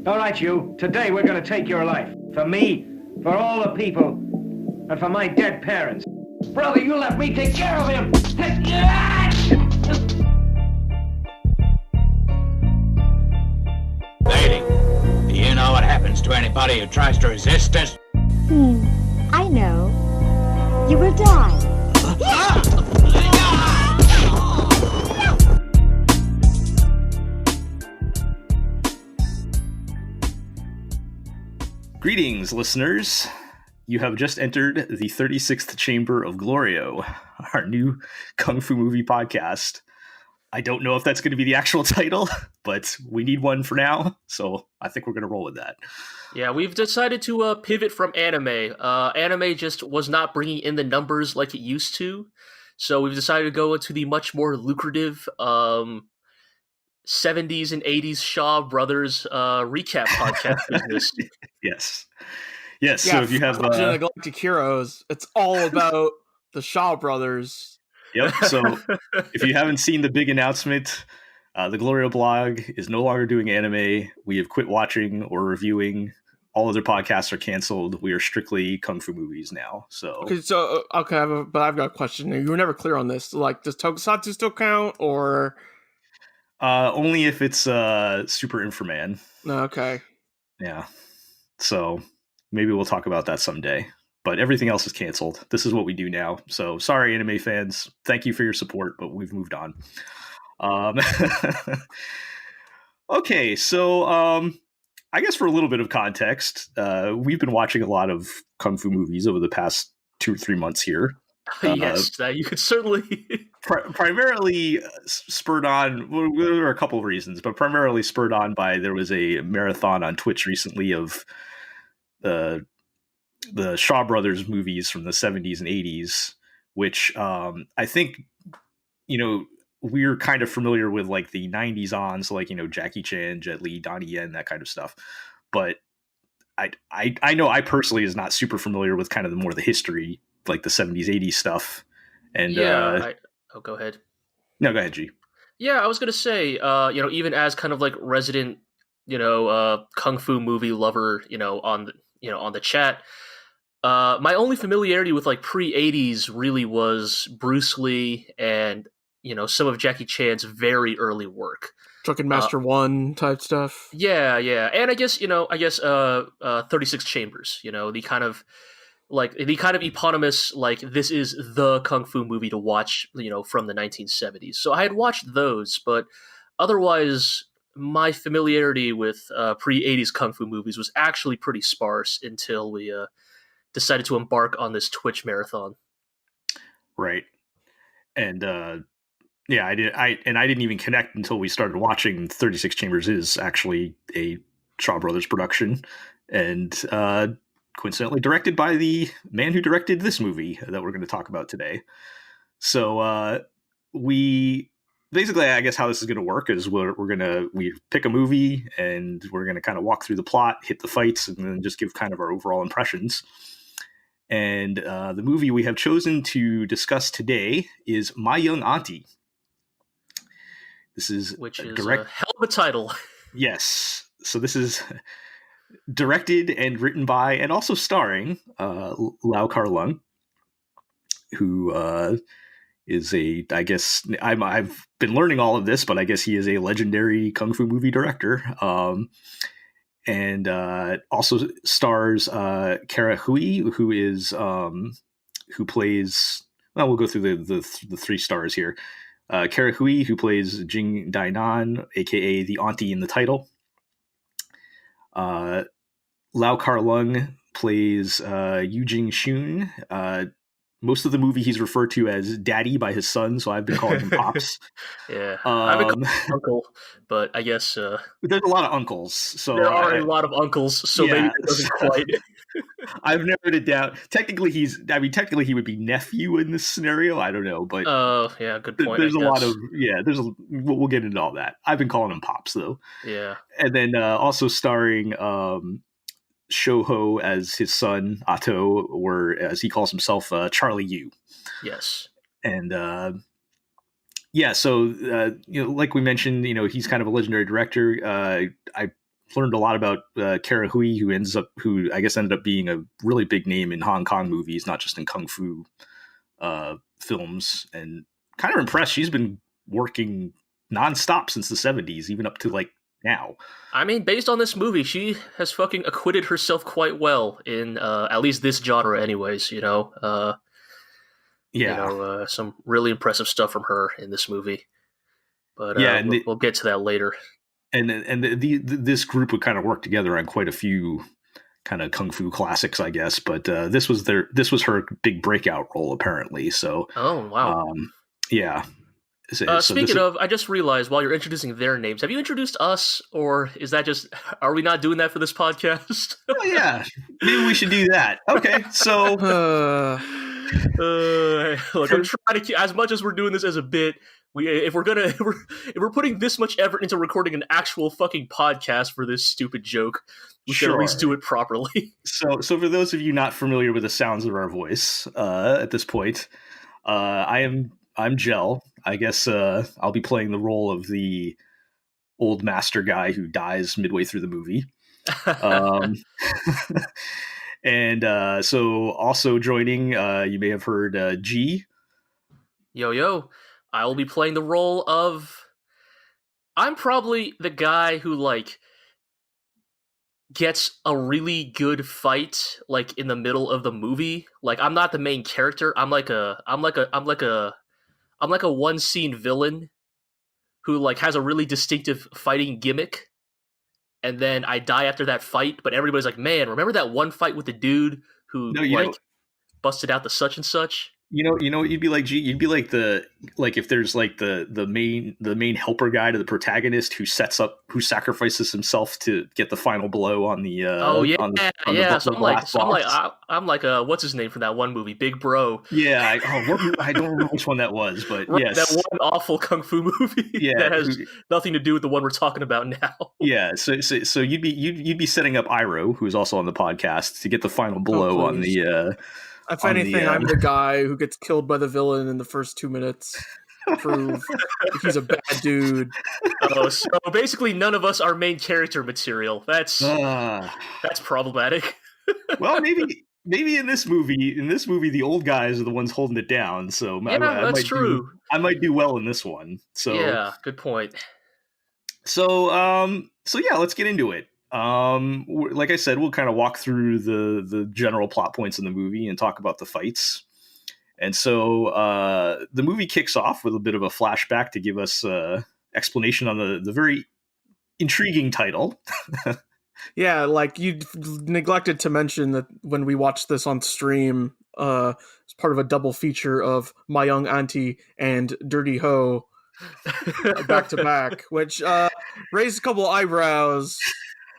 All right, you. Today we're going to take your life. For me, for all the people, and for my dead parents. Brother, you let me take care of him! Lady, do you know what happens to anybody who tries to resist us? I know. You will die. Greetings, listeners. You have just entered the 36th chamber of GLORIO, our new Kung Fu movie podcast. I don't know if that's going to be the actual title, but we need one for now, so I think we're going to roll with that. Yeah, we've decided to pivot from anime. Anime just was not bringing in the numbers like it used to, so we've decided to go into the much more lucrative 70s and 80s Shaw Brothers recap podcast business. Yes. Yeah, so if you have Legend of the Galactic Heroes, it's all about the Shaw Brothers. Yep. So if you haven't seen the big announcement, the GLORIO blog is no longer doing anime. We have quit watching or reviewing. All other podcasts are canceled. We are strictly Kung Fu movies now. So but I've got a question. You were never clear on this. Like, does Tokusatsu still count, or only if it's Super Inframan? Okay. Yeah. So maybe we'll talk about that someday. But everything else is canceled. This is what we do now. So sorry, anime fans. Thank you for your support, but we've moved on. Okay, so I guess for a little bit of context, we've been watching a lot of Kung Fu movies over the past 2 or 3 months here. Yes, you could certainly... primarily spurred on, well, there were a couple of reasons, but primarily spurred on by there was a marathon on Twitch recently of the Shaw Brothers movies from the 70s and 80s, which I think, we're kind of familiar with like the 90s on, so like, Jackie Chan, Jet Li, Donnie Yen, that kind of stuff. But I know I personally is not super familiar with kind of the history, like the 70s, 80s stuff. And go ahead. No, go ahead, G. Yeah, I was gonna say, even as kind of like resident, kung fu movie lover, on the chat, my only familiarity with like pre-80s really was Bruce Lee and some of Jackie Chan's very early work. Drunken Master 1 type stuff. Yeah, and I guess 36 Chambers, the kind of eponymous, like, this is the kung fu movie to watch, from the 1970s. So I had watched those, but otherwise my familiarity with pre-80s kung fu movies was actually pretty sparse until we decided to embark on this Twitch marathon. Right. And I didn't even connect until we started watching 36 Chambers is actually a Shaw Brothers production, and coincidentally directed by the man who directed this movie that we're going to talk about today. So we basically, I guess how this is going to work is we pick a movie and we're going to kind of walk through the plot, hit the fights, and then just give kind of our overall impressions. And the movie we have chosen to discuss today is My Young Auntie. Which is a hell of a title. Yes. So this is directed and written by, and also starring, Lau Kar-leung, who is I guess I've been learning all of this, but I guess he is a legendary kung fu movie director. And also stars Kara Hui, who plays. Well, we'll go through the 3 stars here. Kara Hui, who plays Jing Dainan, aka the auntie in the title. Lau Kar-leung plays Yu Jing Shun. Most of the movie he's referred to as Daddy by his son, so I've been calling him Pops. Yeah, I've been calling him Uncle, but I guess there's a lot of uncles. So there are a lot of uncles, so maybe it doesn't quite. I've narrowed it down. Technically, he would be nephew in this scenario. I don't know, but yeah, good point. There's we'll get into all that. I've been calling him Pops though. Yeah, and then also starring Shoho as his son Atto, or as he calls himself, Charlie Yu. Yes, and so like we mentioned, he's kind of a legendary director. I learned a lot about Kara Hui, who I guess ended up being a really big name in Hong Kong movies, not just in kung fu films, and kind of impressed. She's been working nonstop since the 70s, even up to like now. I mean, based on this movie, she has fucking acquitted herself quite well in at least this genre, anyways. Some really impressive stuff from her in this movie. But we'll get to that later. And this group would kind of work together on quite a few kind of kung fu classics, I guess. But this was her big breakout role, apparently. So, oh wow, yeah. Speaking of, I just realized while you're introducing their names, have you introduced us, or is that just? Are we not doing that for this podcast? Oh yeah, maybe we should do that. Okay, so look, I'm trying to, as much as we're doing this as a bit. If we're putting this much effort into recording an actual fucking podcast for this stupid joke, we should at least do it properly. So for those of you not familiar with the sounds of our voice at this point, I'm Gel. I guess I'll be playing the role of the old master guy who dies midway through the movie. And so also joining, you may have heard G. Yo. I will be playing the role of... I'm probably the guy who, like, gets a really good fight, like, in the middle of the movie. Like, I'm not the main character. I'm like a one-scene villain who, like, has a really distinctive fighting gimmick. And then I die after that fight, but everybody's like, man, remember that one fight with the dude who, busted out the such and such? You know what you'd be like, G? You'd be like if there's like the main helper guy to the protagonist who sacrifices himself to get the final blow on the I'm like what's his name from that one movie, Big Bro? Yeah, I don't remember which one that was, but right, yes, that one awful kung fu movie that has nothing to do with the one we're talking about now. Yeah, so you'd be setting up Iroh, who's also on the podcast, to get the final blow on the. If anything, I'm the guy who gets killed by the villain in the first 2 minutes. Prove he's a bad dude. Oh, so basically, none of us are main character material. That's problematic. Well, maybe in this movie, the old guys are the ones holding it down. So that's true. I might do well in this one. So yeah, good point. So yeah, let's get into it. Like I said, we'll kind of walk through the general plot points in the movie and talk about the fights. And so the movie kicks off with a bit of a flashback to give us explanation on the very intriguing title. Yeah, like you neglected to mention that when we watched this on stream, it's part of a double feature of My Young Auntie and Dirty Ho back to back, which raised a couple eyebrows.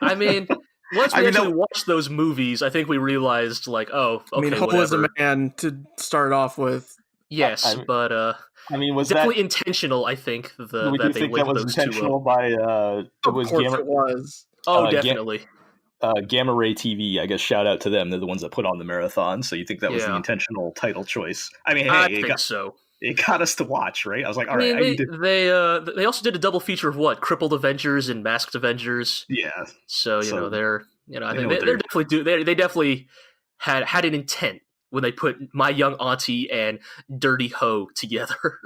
I mean, once we actually watched those movies, I think we realized, like, oh, okay, I mean, Ho was a man to start off with. Yes, but was definitely that intentional, I think, that they linked those intentional two by it was. Oh, definitely. Gamma Ray TV, I guess, shout out to them. They're the ones that put on the marathon, so you think that was the intentional title choice. I mean, I think so. It got us to watch, right? I was like, all right. They also did a double feature of what? Crippled Avengers and Masked Avengers. Yeah. So I think they definitely had an intent when they put My Young Auntie and Dirty Ho together.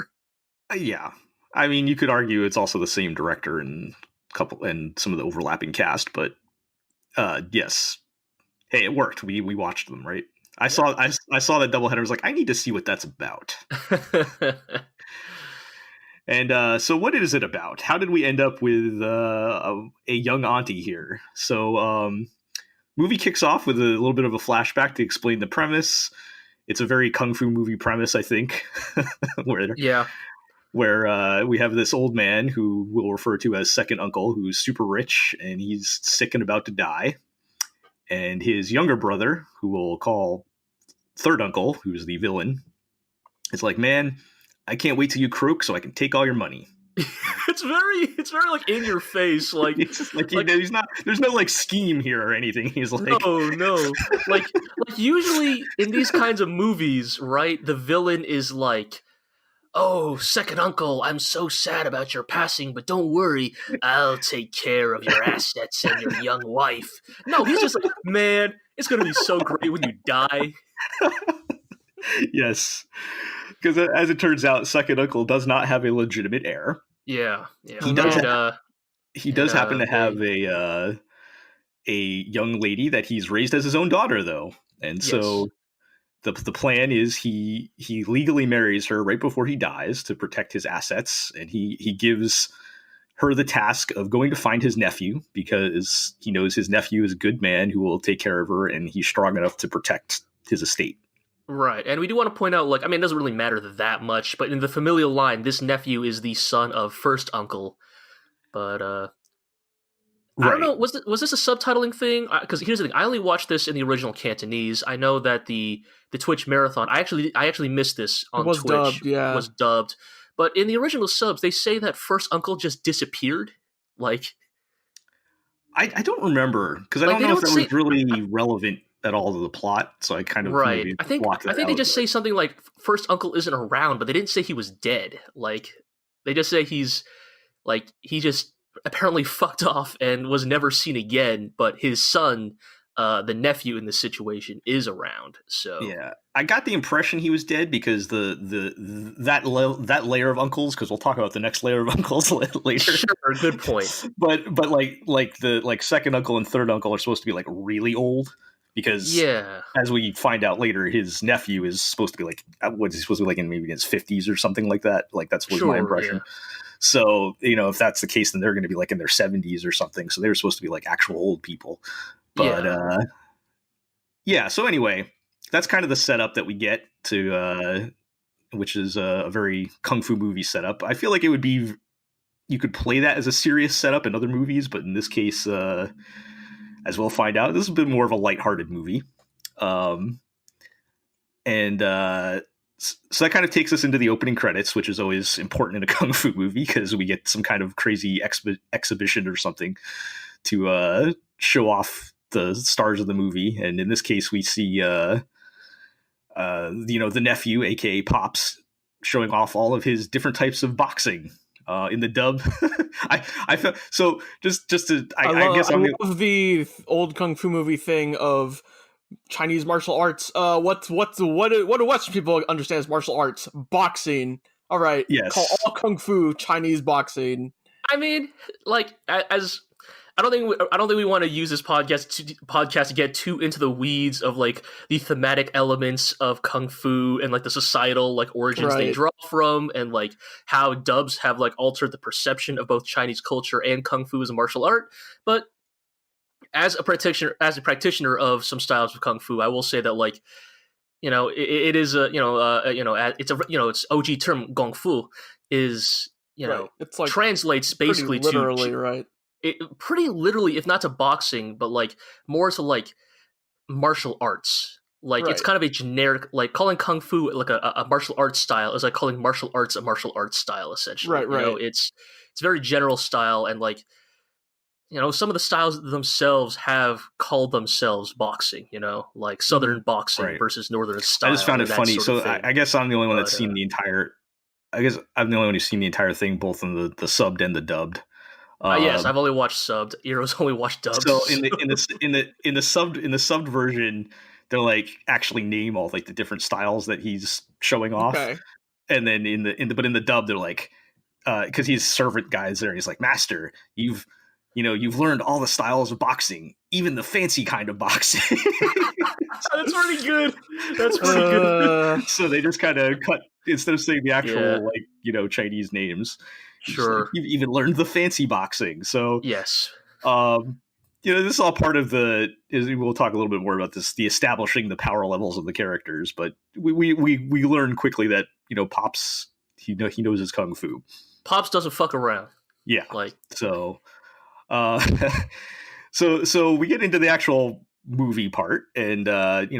Yeah. I mean, you could argue it's also the same director and some of the overlapping cast, but yes. Hey, it worked. We watched them, right? I saw that doubleheader. I was like, I need to see what that's about. And so what is it about? How did we end up with a young auntie here? So movie kicks off with a little bit of a flashback to explain the premise. It's a very kung fu movie premise, I think. where we have this old man who we'll refer to as second uncle, who's super rich, and he's sick and about to die. And his younger brother, who we'll call third uncle, who's the villain, is like, man, I can't wait till you croak so I can take all your money. It's very like in your face, like it's just like he's not. There's no like scheme here or anything. He's like, no, like usually in these kinds of movies, right? The villain is like, "Oh, second uncle, I'm so sad about your passing, but don't worry, I'll take care of your assets and your young wife." No, he's just like, "Man, it's gonna be so great when you die." Yes, because as it turns out, second uncle does not have a legitimate heir. Yeah, Oh, He no. does. and He does happen to have they, a young lady that he's raised as his own daughter, though, and yes, so the plan is he legally marries her right before he dies to protect his assets, and he gives her the task of going to find his nephew because he knows his nephew is a good man who will take care of her, and he's strong enough to protect his estate. right. And we do want to point out, like, I mean, it doesn't really matter that much, but in the familial line, this nephew is the son of first uncle. But I don't know. Was this a subtitling thing? Because here's the thing: I only watched this in the original Cantonese. I know that the Twitch marathon. I actually missed this on was Twitch. dubbed, yeah. Was dubbed, but in the original subs, they say that first uncle just disappeared. Like, I don't remember because I Like, don't they know if don't that say- was really relevant at all to the plot. So I kind of right? maybe I think blocked that they out, just but- say something like first uncle isn't around, but they didn't say he was dead. Like, they just say he just apparently fucked off and was never seen again. But his son, the nephew in this situation, is around. So Yeah, I got the impression he was dead because that layer of uncles, because we'll talk about the next layer of uncles later. sure, good point. But the second uncle and third uncle are supposed to be like really old because Yeah, as we find out later, his nephew is supposed to be like what's he supposed to be like in maybe his 50s or something like that. Like that's was my Sure, impression. yeah. So if that's the case, then they're going to be like in their 70s or something. So they were supposed to be like actual old people. But yeah. So anyway, that's kind of the setup that we get to, which is a very kung fu movie setup. I feel like it would be you could play that as a serious setup in other movies, but in this case, as we'll find out, this is a bit more of a lighthearted movie. So that kind of takes us into the opening credits, which is always important in a kung fu movie because we get some kind of crazy exhibition or something to show off the stars of the movie. And in this case, we see the nephew, aka Pops, showing off all of his different types of boxing. In the dub, I felt so. I guess I love the old kung fu movie thing of Chinese martial arts. What do Western people understand as martial arts? Boxing. All right. Yes. Call all kung fu Chinese boxing. I mean, like, as I don't think we want to use this podcast to get too into the weeds of like the thematic elements of kung fu and like the societal like origins they Right. draw from, and like how dubs have like altered the perception of both Chinese culture and kung fu as a martial art. But as a practitioner of some styles of kung fu, I will say that like it is it's OG term gong fu is Right. It's like translates basically pretty literally, to right? pretty literally, if not to boxing, but like more to like martial arts. Like it's Right. kind of a generic, like calling kung fu like a martial arts style is like calling martial arts a martial arts style essentially. Right, right. It's very general style, and like some of the styles themselves have called themselves boxing. Like Southern boxing Right. versus Northern style. I just found it and that funny. sort So of thing. I guess I'm the only one that's But, seen the entire. I guess I'm the only one who's seen the entire thing, both in the subbed and the dubbed. yes, I've only watched subbed. Ero's only watched dubbed. So in the subbed version, they're like actually name all like the different styles that he's showing off, Okay. and then in the dub, they're like, because he's servant guys there, and he's like, Master, you've learned all the styles of boxing, even the fancy kind of boxing. That's pretty good. That's pretty good. So they just kind of cut instead of saying the actual Yeah. Chinese names. Sure. You've even learned the fancy boxing. So Yes. this is all part of we'll talk a little bit more about this, the establishing the power levels of the characters, but we learn quickly that Pops he knows his kung fu. Pops doesn't fuck around. Yeah. Like, So so we get into the actual movie part, and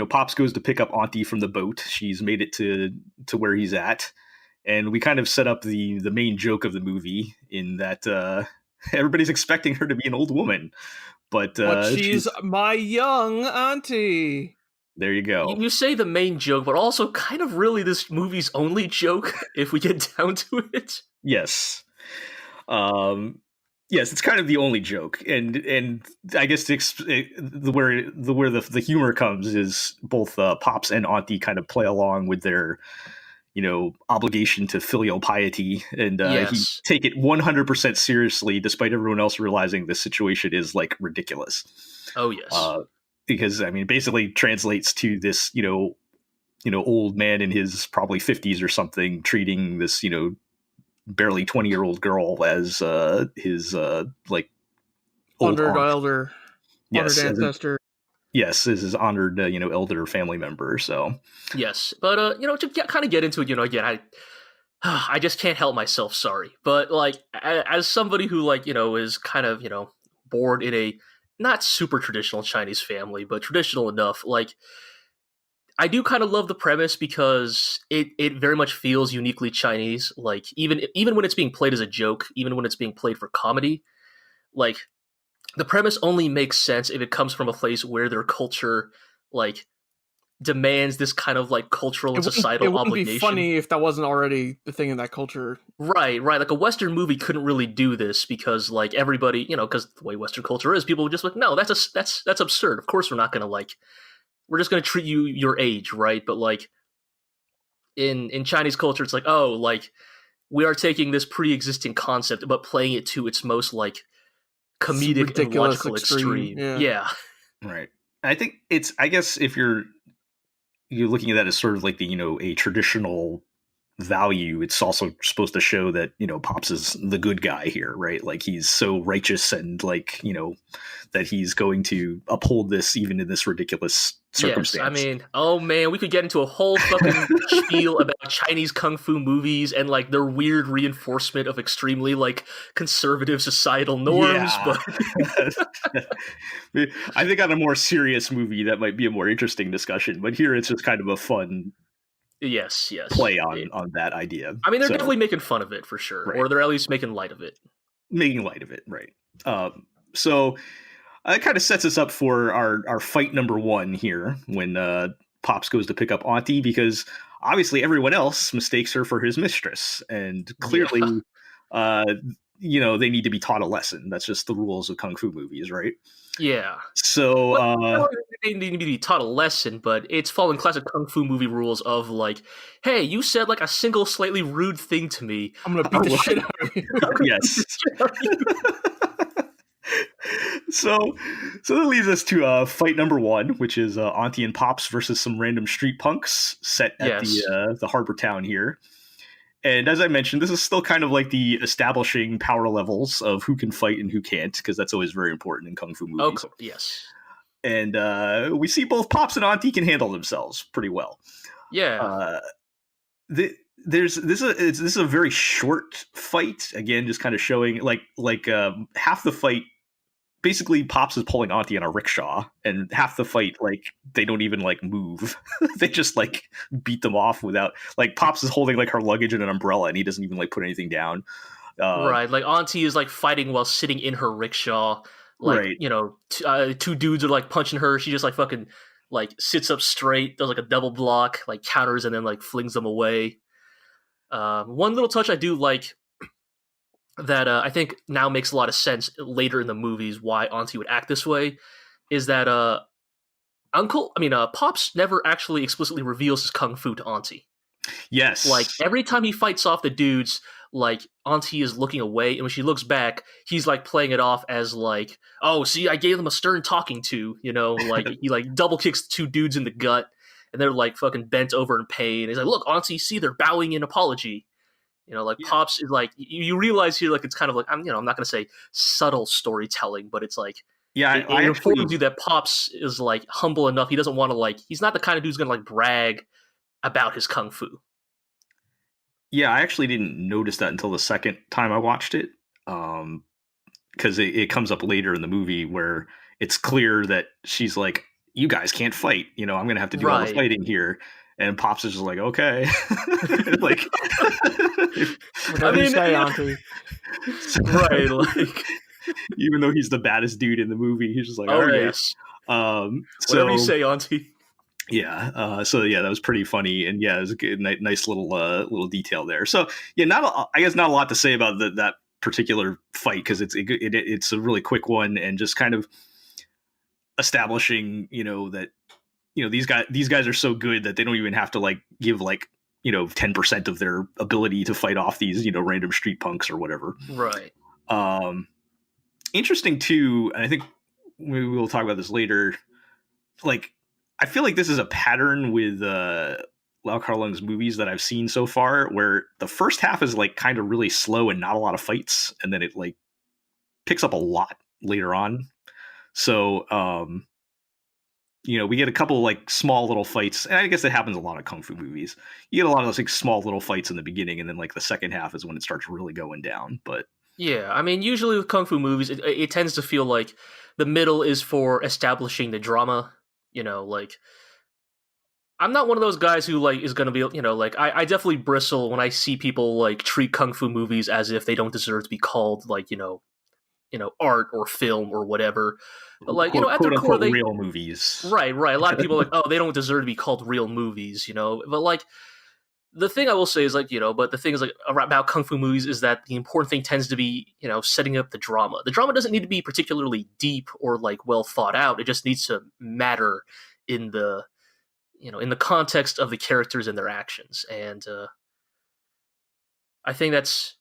Pops goes to pick up Auntie from the boat. She's made it to where he's at, and we kind of set up the main joke of the movie in that everybody's expecting her to be an old woman, but But she's my young auntie. There you go. You say the main joke, but also kind of really this movie's only joke, if we get down to it. Yes. Yes, it's kind of the only joke, and I guess where the humor comes is both Pops and Auntie kind of play along with their, obligation to filial piety, and he take it 100% seriously, despite everyone else realizing the situation is like ridiculous. Oh yes, because I mean, basically translates to this, old man in his probably 50s or something treating this, barely 20-year-old girl as his like honored elder, yes, honored ancestor. Yes, is his honored elder family member. So yes, but to kind of get into it, again, I just can't help myself. Sorry, but like as somebody who is kind of born in a not super traditional Chinese family, but traditional enough, like. I do kind of love the premise because it very much feels uniquely Chinese. Like even when it's being played as a joke, even when it's being played for comedy, like the premise only makes sense if it comes from a place where their culture like demands this kind of like cultural and societal obligation. It wouldn't be funny if that wasn't already the thing in that culture. Right. Like a Western movie couldn't really do this because like everybody, because the way Western culture is, people would just like, no, that's absurd. Of course, we're not going to we're just going to treat you your age, right? But like in Chinese culture, it's like, oh, like we are taking this pre-existing concept but playing it to its most like comedic and logical extreme. Yeah. Right. I think I guess if you're looking at that as sort of like the, a traditional value, it's also supposed to show that, Pops is the good guy here, right? Like he's so righteous and like, that he's going to uphold this even in this ridiculous circumstance. Yes, I mean, oh man, we could get into a whole fucking spiel about Chinese kung fu movies and like their weird reinforcement of extremely like conservative societal norms. Yeah. But I think on a more serious movie that might be a more interesting discussion. But here it's just kind of a fun yes play on that idea. I mean, they're definitely making fun of it for sure, right. Or they're at least making light of it. Right. So it kind of sets us up for our fight number one here when Pops goes to pick up Auntie, because obviously everyone else mistakes her for his mistress, and clearly they need to be taught a lesson. That's just the rules of kung fu movies, right? Yeah. So they need to be taught a lesson, but it's following classic kung fu movie rules of like, hey, you said like a single slightly rude thing to me, I'm gonna beat the shit out of you. Yes. So that leads us to fight number one, which is Auntie and Pops versus some random street punks set at the harbor town here. And as I mentioned, this is still kind of like the establishing power levels of who can fight and who can't, because that's always very important in kung fu movies. Oh, yes. And we see both Pops and Auntie can handle themselves pretty well. Yeah. This is a very short fight. Again, just kind of showing like half the fight. Basically, Pops is pulling Auntie on a rickshaw, and half the fight, like, they don't even, like, move. They just, like, beat them off without... Like, Pops is holding, like, her luggage and an umbrella, and he doesn't even, like, put anything down. Right, like, Auntie is, like, fighting while sitting in her rickshaw. Like, right. Two dudes are, like, punching her. She just, like, fucking, like, sits up straight, does, like, a double block, like, counters, and then, like, flings them away. One little touch I do like... that I think now makes a lot of sense later in the movies why Auntie would act this way, is that Pops never actually explicitly reveals his kung fu to Auntie. Yes. Like, every time he fights off the dudes, like, Auntie is looking away, and when she looks back, he's, like, playing it off as, like, oh, see, I gave them a stern talking to, like, he, like, double kicks two dudes in the gut, and they're, like, fucking bent over in pain. He's like, look, Auntie, see, they're bowing in apology. Pops is like, you realize here, like, it's kind of like, I'm not going to say subtle storytelling, but it's like, it informs you that Pops is, like, humble enough. He doesn't want to, like, he's not the kind of dude who's going to, like, brag about his kung fu. Yeah, I actually didn't notice that until the second time I watched it. Because it comes up later in the movie where it's clear that she's like, you guys can't fight. I'm going to have to do all the fighting here. And Pops is just like, okay. Like, whatever you say, Auntie. Right, like, even though he's the baddest dude in the movie, he's just like, all right. Yes. Whatever you say, Auntie. Yeah. So yeah, that was pretty funny, and yeah, it was a good, nice little detail there. So yeah, I guess not a lot to say about that particular fight because it's a really quick one and just kind of establishing, that these guys are so good that they don't even have to like give like 10% of their ability to fight off these random street punks or whatever. Right. Interesting too, and I think we will talk about this later. Like, I feel like this is a pattern with Lau Kar-leung's movies that I've seen so far, where the first half is like kind of really slow and not a lot of fights, and then it like picks up a lot later on. So, we get a couple like small little fights, and I guess it happens a lot of kung fu movies. You get a lot of those like small little fights in the beginning, and then like the second half is when it starts really going down. But Yeah, I mean, usually with kung fu movies, it tends to feel like the middle is for establishing the drama. Like I'm not one of those guys who like is going to be, like I definitely bristle when I see people like treat kung fu movies as if they don't deserve to be called like art or film or whatever. But like at their quote core, unquote they real movies. right. A lot of people are like, oh, they don't deserve to be called real movies, But like the thing I will say is like but the thing is like about kung fu movies is that the important thing tends to be setting up the drama. The drama doesn't need to be particularly deep or like well thought out. It just needs to matter in the in the context of the characters and their actions. And I think that's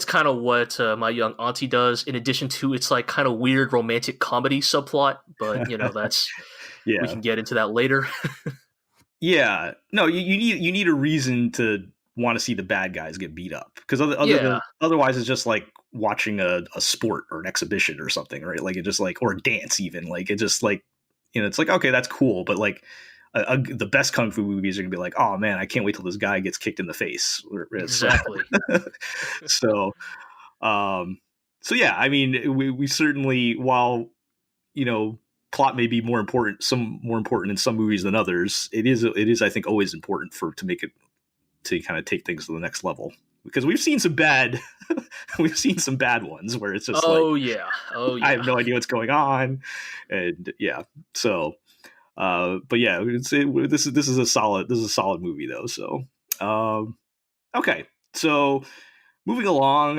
kind of what My Young Auntie does. In addition to its like kind of weird romantic comedy subplot, but that's Yeah, we can get into that later. yeah. No, you need a reason to want to see the bad guys get beat up, because Yeah. otherwise it's just like watching a sport or an exhibition or something, right? Like it just like, or a dance even, like it just like it's like, okay, that's cool, but like the best kung fu movies are gonna be like, oh man, I can't wait till this guy gets kicked in the face. Exactly. So, so yeah, I mean, we certainly, while plot may be more important in some movies than others, it is I think always important to make it, to kind of take things to the next level, because we've seen some bad ones where it's just oh like, yeah, I have no idea what's going on, and yeah, so. But yeah, this is a solid movie though. So, okay, so moving along,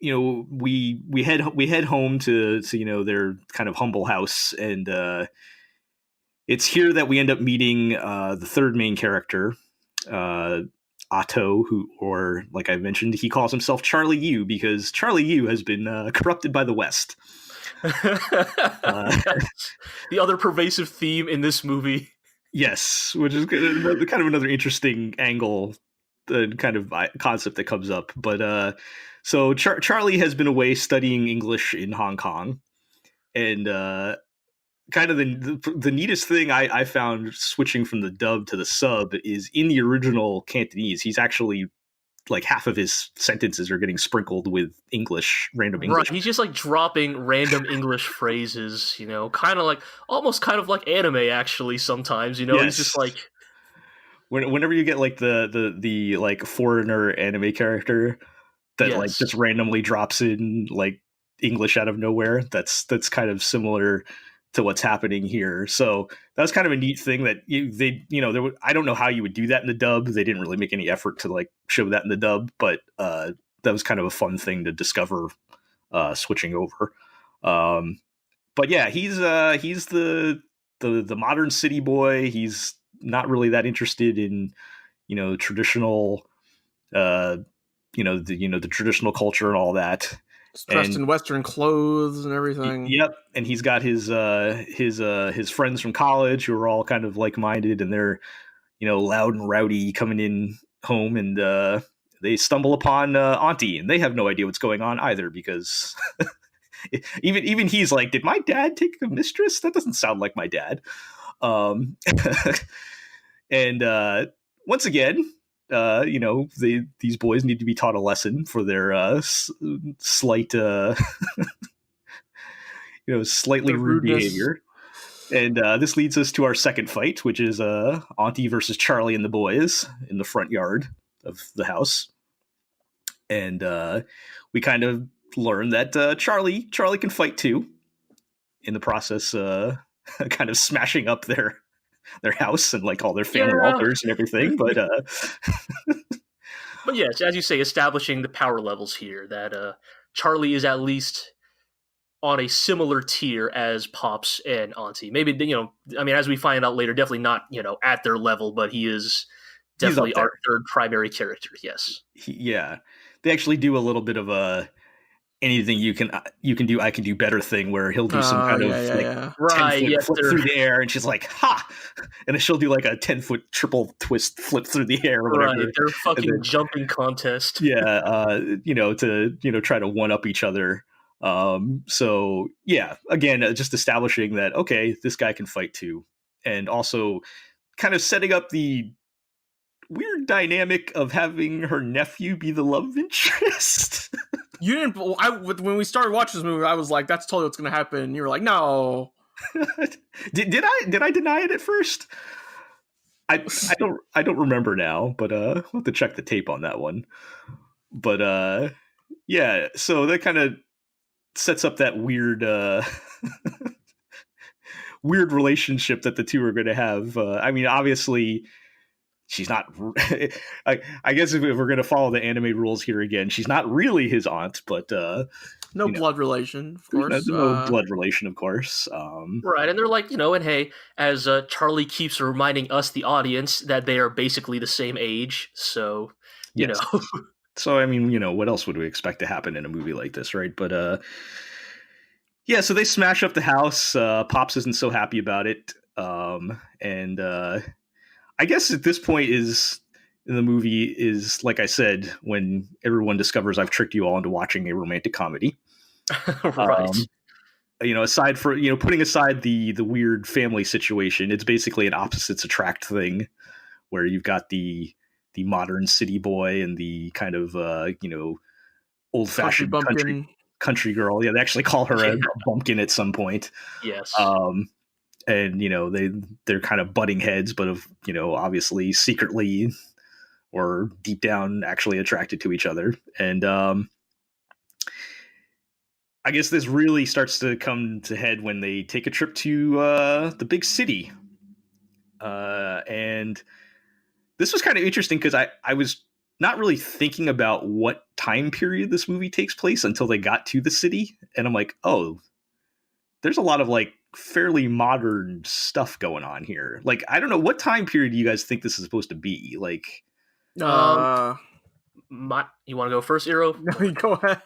we head home to their kind of humble house, and it's here that we end up meeting the third main character, Otto, or like I mentioned, he calls himself Charlie Yu because Charlie Yu has been corrupted by the West. The other pervasive theme in this movie. Yes, which is kind of another interesting angle, the kind of concept that comes up. But so Charlie has been away studying English in Hong Kong, and kind of the neatest thing I found switching from the dub to the sub is in the original Cantonese, he's actually like half of his sentences are getting sprinkled with random English. Right, he's just like dropping random English phrases, kind of like almost like anime actually sometimes, Yes. He's just like whenever you get like the like foreigner anime character that yes. like just randomly drops in like English out of nowhere, that's kind of similar to what's happening here. So that's kind of a neat thing that I don't know how you would do that in the dub. They didn't really make any effort to like show that in the dub, but that was kind of a fun thing to discover switching over. But yeah, he's the modern city boy. He's not really that interested in traditional the traditional culture and all that. He's dressed in Western clothes and everything. Yep, and he's got his friends from college who are all kind of like-minded, and they're loud and rowdy coming in home, and they stumble upon Auntie, and they have no idea what's going on either, because even he's like, did my dad take a mistress? That doesn't sound like my dad. And once again, these boys need to be taught a lesson for their slight, slightly rude behavior. And this leads us to our second fight, which is Auntie versus Charlie and the boys in the front yard of the house. And we kind of learn that Charlie can fight too, in the process kind of smashing up their their house and like all their family Yeah. altars and everything. But But yes, as you say, establishing the power levels here, that Charlie is at least on a similar tier as Pops and Auntie. Maybe, I mean, as we find out later, definitely not, at their level, but he is He's up definitely there. our third primary character. Yes. Yeah, they actually do a little bit of a anything you can do, I can do better thing, where he'll do some kind of like 10-foot Right, yes, flip through the air, and she's like, ha! And then she'll do like a 10-foot triple twist flip through the air or whatever. Right, their fucking then, jumping contest. Yeah, to try to one up each other. So yeah, again, just establishing that, okay, this guy can fight too, and also kind of setting up the weird dynamic of having her nephew be the love interest. You didn't. When we started watching this movie, I was like, "That's totally what's going to happen." You were like, "No." Did I deny it at first? I don't remember now, but we'll have to check the tape on that one. But yeah, so that kind of sets up that weird weird relationship that the two are going to have. I mean, obviously, she's not. I guess if we're going to follow the anime rules here again, she's not really his aunt, but no blood relation, of course. No blood relation, of course. Right, and they're like, and hey, as Charlie keeps reminding us, the audience, that they are basically the same age, so you know. So I mean, what else would we expect to happen in a movie like this, right? But yeah, so they smash up the house. Pops isn't so happy about it, and I guess at this point in the movie is, like I said, when everyone discovers I've tricked you all into watching a romantic comedy. Right. Aside for putting aside the weird family situation, it's basically an opposites attract thing, where you've got the modern city boy and the kind of old fashioned country girl. Yeah, they actually call her a bumpkin at some point. Yes. And they're kind of butting heads, but obviously secretly or deep down actually attracted to each other. And I guess this really starts to come to head when they take a trip to the big city. And this was kind of interesting because I was not really thinking about what time period this movie takes place until they got to the city. And I'm like, oh, there's a lot of like fairly modern stuff going on here. Like, I don't know, what time period do you guys think this is supposed to be? Like, you want to go first, Eero? No, go ahead.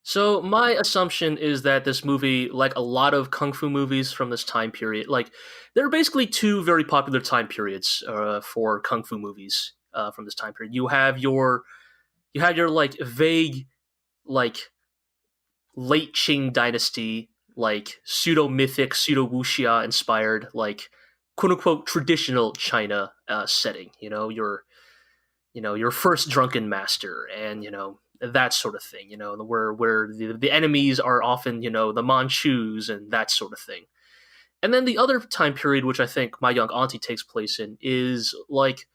So my assumption is that this movie, like a lot of kung fu movies from this time period, like there are basically two very popular time periods for kung fu movies from this time period. You have your like vague, like late Qing dynasty, like pseudo mythic, pseudo wuxia inspired, like quote unquote traditional China setting. Your first drunken master, and that sort of thing, where the enemies are often, the Manchus and that sort of thing. And then the other time period, which I think My Young Auntie takes place in, is like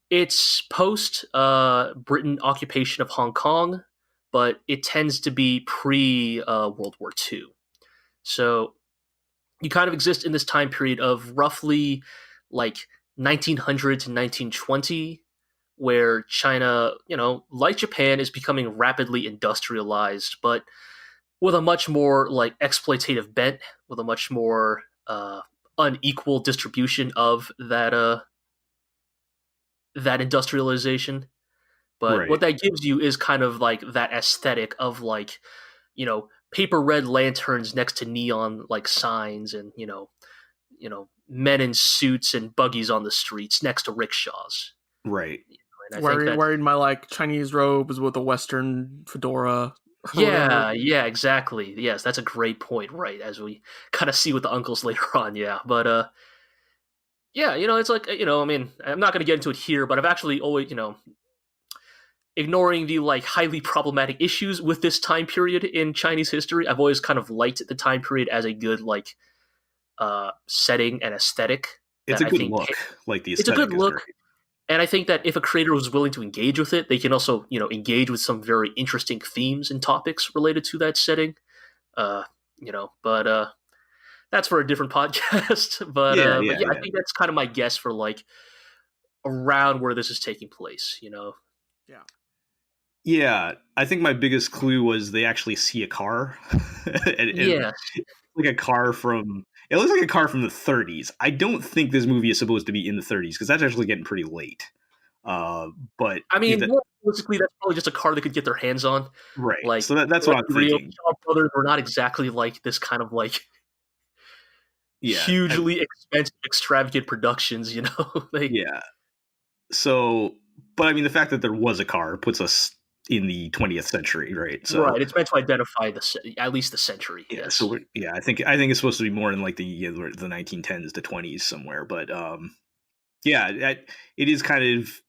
it's post Britain occupation of Hong Kong, but it tends to be pre World War II. So you kind of exist in this time period of roughly like 1900 to 1920, where China, like Japan, is becoming rapidly industrialized, but with a much more like exploitative bent, with a much more unequal distribution of that industrialization. But right. What that gives you is kind of like that aesthetic of like, paper red lanterns next to neon like signs, and men in suits and buggies on the streets next to rickshaws. Right. Wearing my like Chinese robes with a Western fedora. Yeah, exactly. Yes, that's a great point. Right, as we kind of see with the uncles later on. Yeah, but yeah, it's like I mean, I'm not going to get into it here, but I've actually always ignoring the like highly problematic issues with this time period in Chinese history, I've always kind of liked the time period as a good like setting and aesthetic. It's a good look. Like the aesthetic, it's a good look. And I think that if a creator was willing to engage with it, they can also, engage with some very interesting themes and topics related to that setting. But that's for a different podcast. But Yeah. I think that's kind of my guess for like around where this is taking place. Yeah. Yeah, I think my biggest clue was they actually see a car. and Yeah, like a car from it looks like a car from the 30s. I don't think this movie is supposed to be in the 30s because that's actually getting pretty late. Uh, but I yeah, mean, more realistically, that's probably just a car they could get their hands on. right. Like, So that's what like I'm the real thinking. Shaw Brothers were not exactly like this kind of like Yeah, hugely expensive, extravagant productions. They yeah. So, but I mean, the fact that there was a car puts us in the 20th century, right? So, right. It's meant to identify at least the century. yeah. Yes. So, yeah, I think it's supposed to be more in like the 1910s to 20s somewhere. But yeah, it is kind of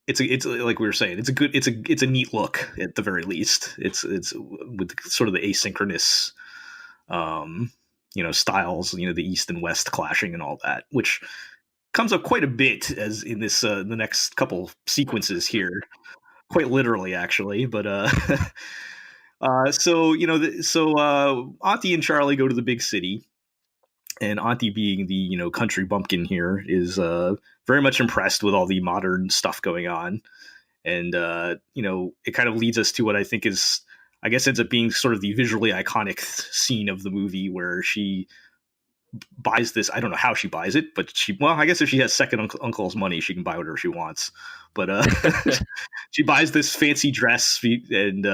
it's like we were saying, it's a neat look at the very least. It's with sort of the asynchronous, styles, the East and West clashing and all that, which comes up quite a bit as in this the next couple sequences here, quite literally actually. But so Auntie and Charlie go to the big city, and Auntie, being the country bumpkin here, is very much impressed with all the modern stuff going on. And it kind of leads us to what I think is, I guess, ends up being sort of the visually iconic scene of the movie, where she buys this. I don't know how she buys it, but I guess if she has second uncle's money, she can buy whatever she wants. But she buys this fancy dress, and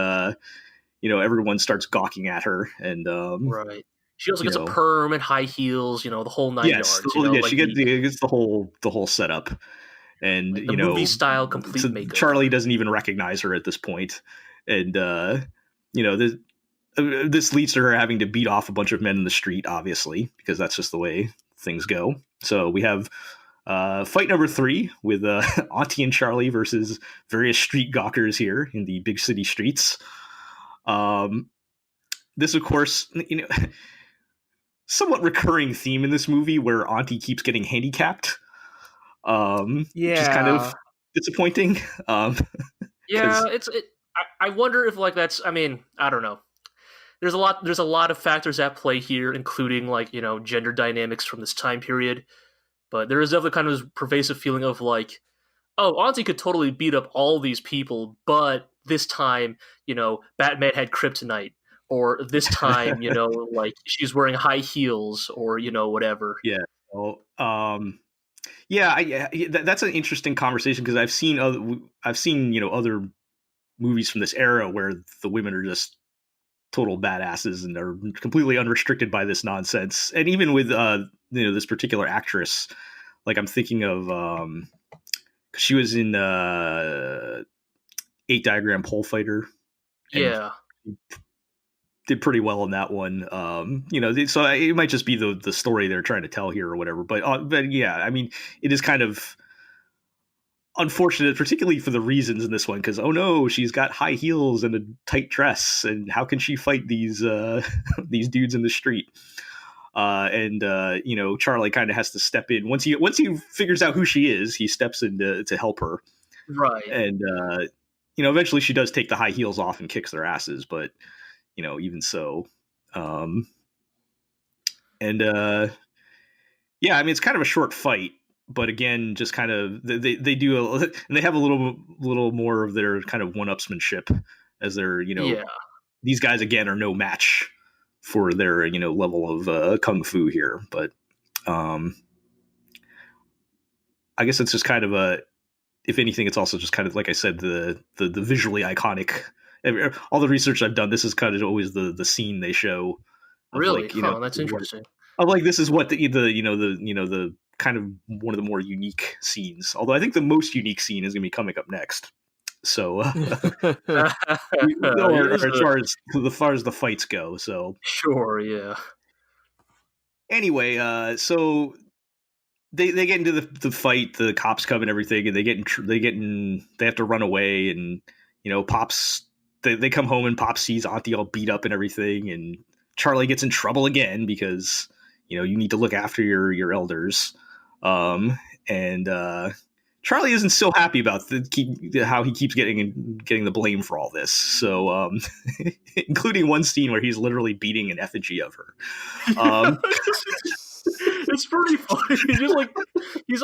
everyone starts gawking at her, and Right. She also you gets a know perm and high heels. The whole nine yes, yards. she gets the whole setup. And like the movie style complete so makeover. Charlie doesn't even recognize her at this point. And this leads to her having to beat off a bunch of men in the street, obviously, because that's just the way things go. So we have fight number 3 with Auntie and Charlie versus various street gawkers here in the big city streets. This, of course, somewhat recurring theme in this movie, where Auntie keeps getting handicapped, which is kind of disappointing. Yeah, I wonder if like that's. I mean, I don't know. There's a lot of factors at play here, including like gender dynamics from this time period. But there is definitely kind of this pervasive feeling of like, oh, Auntie could totally beat up all these people, but this time, Batman had kryptonite, or this time, like she's wearing high heels, or whatever. Yeah. Well, that's an interesting conversation, because I've seen other movies from this era where the women are just total badasses and are completely unrestricted by this nonsense. And even with this particular actress, like I'm thinking of she was in 8 Diagram Pole Fighter. Yeah. Did pretty well in that one. So it might just be the story they're trying to tell here or whatever. But yeah, I mean, it is kind of unfortunate, particularly for the reasons in this one, because oh no, she's got high heels and a tight dress, and how can she fight these these dudes in the street? Charlie kind of has to step in once he figures out who she is. He steps in to help her, right? And eventually she does take the high heels off and kicks their asses, but even so, yeah, I mean, it's kind of a short fight. But again, just kind of they do and they have a little more of their kind of one-upsmanship, as they're these guys again are no match for their level of kung fu here. But I guess it's just kind of if anything, it's also just kind of like I said, the visually iconic. All the research I've done, this is kind of always the scene they show. Really, that's interesting. Of like, this is what the kind of one of the more unique scenes. Although I think the most unique scene is going to be coming up next. So, as far as the fights go, so sure, yeah. Anyway, so they get into the fight. The cops come and everything, and they have to run away. And Pops they come home, and Pop sees Auntie all beat up and everything, and Charlie gets in trouble again because you need to look after your elders. Charlie isn't so happy about how he keeps getting the blame for all this. So, including one scene where he's literally beating an effigy of her. It's pretty funny. He's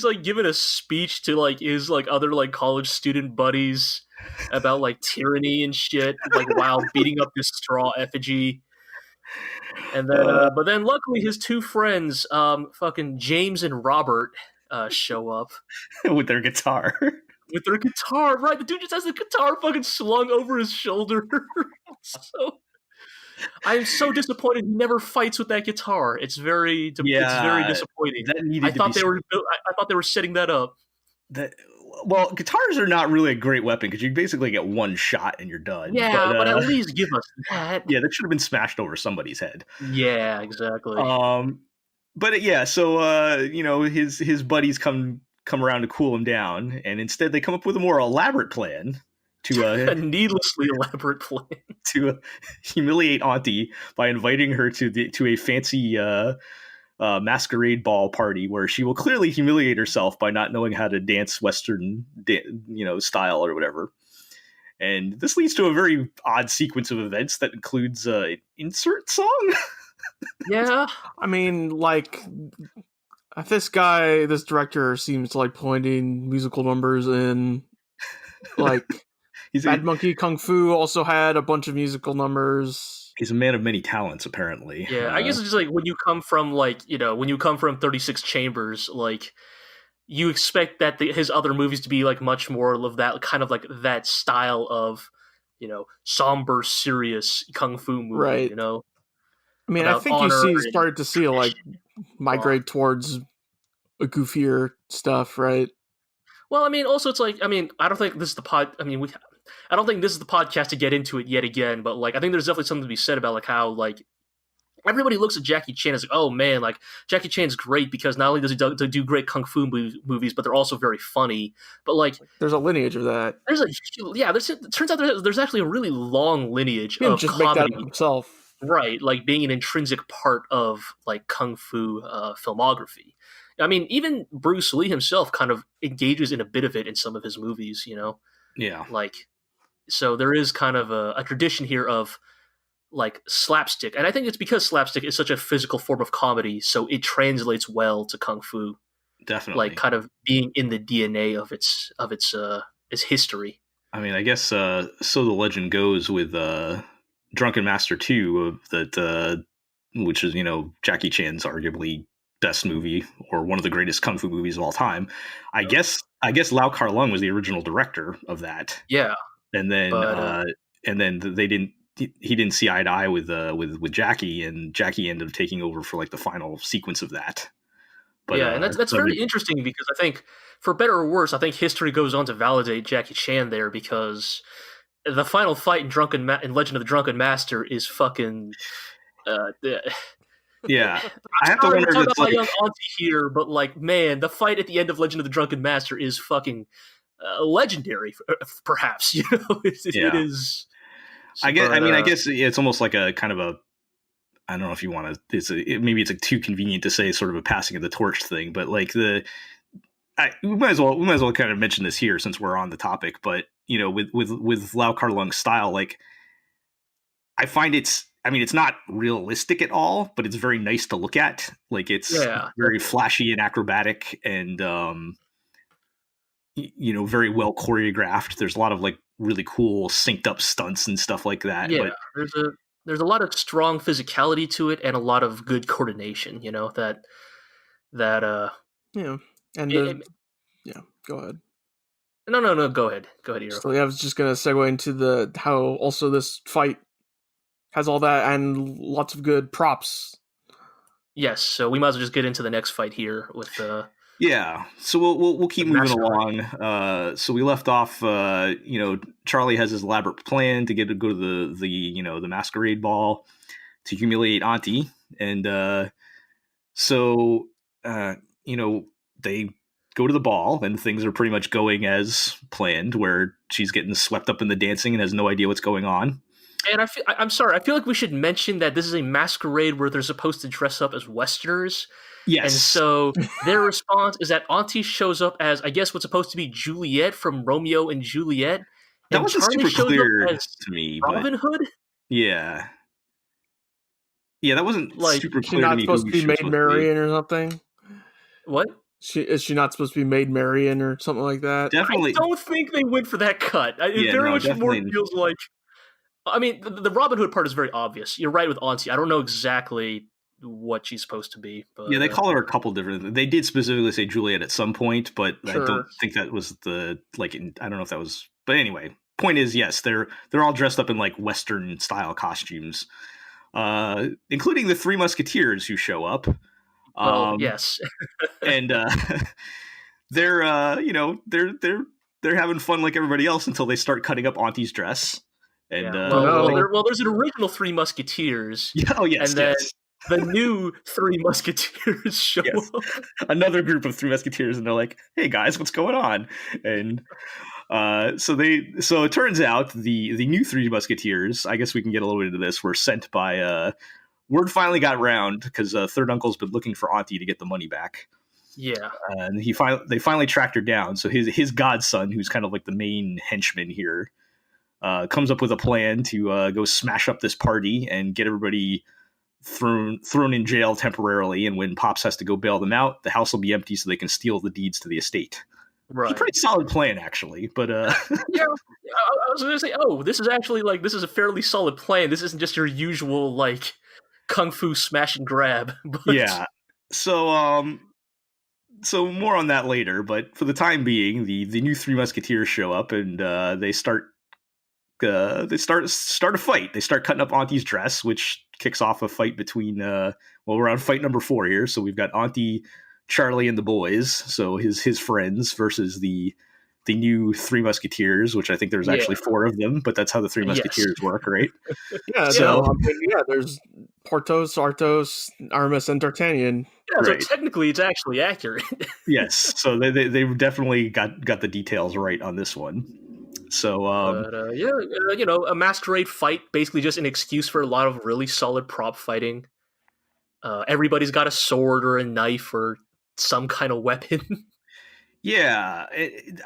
like giving a speech to like his like other like college student buddies about like tyranny and shit, like while beating up this straw effigy. And then, but then luckily his two friends, fucking James and Robert, show up with their guitar. With their guitar, right? The dude just has the guitar fucking slung over his shoulder. So I'm so disappointed he never fights with that guitar. It's very disappointing. I thought they were setting that up. Well, guitars are not really a great weapon because you basically get one shot and you're done. Yeah, but at least give us that. Yeah, that should have been smashed over somebody's head. Yeah, exactly. But yeah, so his buddies come around to cool him down, and instead they come up with a more elaborate plan to a needlessly elaborate plan to humiliate Auntie by inviting her to a fancy masquerade ball party where she will clearly humiliate herself by not knowing how to dance Western, style or whatever. And this leads to a very odd sequence of events that includes an insert song. Yeah, I mean, like, this director seems to like pointing musical numbers in, like, Bad Monkey Kung Fu also had a bunch of musical numbers. He's a man of many talents, apparently. Yeah, I guess it's just like when you come from 36 Chambers, like, you expect that his other movies to be like much more of that kind of like that style of, somber, serious kung fu movie, right? I mean, I think you started to see like migrate towards a goofier stuff, right? Well, I mean, also it's like, I don't think this is the I don't think this is the podcast to get into it yet again, but like I think there's definitely something to be said about like how like everybody looks at Jackie Chan as like, oh man, like Jackie Chan's great because not only does he do great kung fu movies, but they're also very funny. But like, there's a lineage of that. It turns out there's actually a really long lineage of just comedy. Make that up himself, right? Like being an intrinsic part of like kung fu filmography. I mean, even Bruce Lee himself kind of engages in a bit of it in some of his movies. Yeah. Like, so there is kind of a tradition here of like slapstick, and I think it's because slapstick is such a physical form of comedy, so it translates well to kung fu. Definitely, like kind of being in the DNA of its history. I mean, I guess so. The legend goes with Drunken Master 2, which is Jackie Chan's arguably best movie or one of the greatest kung fu movies of all time. I guess Lau Kar-leung was the original director of that. Yeah, and then they didn't. He didn't see eye to eye with Jackie, and Jackie ended up taking over for like the final sequence of that. But, yeah, and that's very interesting because I think, for better or worse, I think history goes on to validate Jackie Chan there because the final fight in Legend of the Drunken Master is fucking. Yeah, I have to wonder. Talk about Young Auntie here, but like, man, the fight at the end of Legend of the Drunken Master is fucking legendary. Perhaps it is. I guess it's almost like a kind of a. I don't know if you want to. Maybe it's like too convenient to say, sort of a passing of the torch thing, but like we might as well kind of mention this here since we're on the topic. But with Lau Kar-leung's style, like I find it's not realistic at all, but it's very nice to look at. Like it's very flashy and acrobatic, and very well choreographed. There's a lot of like really cool synced up stunts and stuff like that. Yeah, but there's a lot of strong physicality to it and a lot of good coordination. That yeah, and go ahead. No, go ahead, Hiro. So I was just gonna segue into how also this fight has all that and lots of good props. Yes, so we might as well just get into the next fight here with yeah, so we'll keep moving along. So we left off. Charlie has his elaborate plan to go to the masquerade ball to humiliate Auntie, and they go to the ball, and things are pretty much going as planned, where she's getting swept up in the dancing and has no idea what's going on. And I'm sorry. I feel like we should mention that this is a masquerade where they're supposed to dress up as Westerners. Yes. And so their response is that Auntie shows up as, I guess, what's supposed to be Juliet from Romeo and Juliet. That And wasn't Charlie super shows clear up as to me, Robin but Hood. yeah. Yeah, that wasn't Like, super She's clear to not me. supposed to be Maid Marian or something. What? Is she not supposed to be Maid Marian or something like that? Definitely. I don't think they went for that cut. It very much more feels like. I mean, the Robin Hood part is very obvious. You're right with Auntie. I don't know exactly what she's supposed to be. But, yeah, they call her a couple different. They did specifically say Juliet at some point, but Sure. I don't think that was the like. I don't know if that was. But anyway, point is, yes, they're all dressed up in like Western style costumes, including the Three Musketeers who show up. Yes, and they're they're having fun like everybody else until they start cutting up Auntie's dress. And there's an original Three Musketeers. Oh yes, and then yes. The new Three Musketeers show up. Another group of Three Musketeers, and they're like, "Hey guys, what's going on?" And so it turns out the new Three Musketeers, I guess we can get a little bit into this, were sent by word finally got round because Third Uncle's been looking for Auntie to get the money back. Yeah, and they finally tracked her down. So his godson, who's kind of like the main henchman here, comes up with a plan to go smash up this party and get everybody thrown in jail temporarily. And when Pops has to go bail them out, the house will be empty so they can steal the deeds to the estate. Right. It's a pretty solid plan, actually. But yeah, I was going to say, this is a fairly solid plan. This isn't just your usual like kung fu smash and grab. But... Yeah. So more on that later. But for the time being, the new Three Musketeers show up and they start a fight. They start cutting up Auntie's dress, which kicks off a fight between we're on fight number 4 here. So we've got Auntie, Charlie, and the boys, so his friends, versus the new Three Musketeers, which I think there's actually 4 of them, but that's how the Three Musketeers work, right? Yeah, so there's Porthos, Arthos, Aramis, and D'Artagnan. Yeah, so technically it's actually accurate. Yes, so they definitely got the details right on this one. So, a masquerade fight, basically just an excuse for a lot of really solid prop fighting. Everybody's got a sword or a knife or some kind of weapon. Yeah,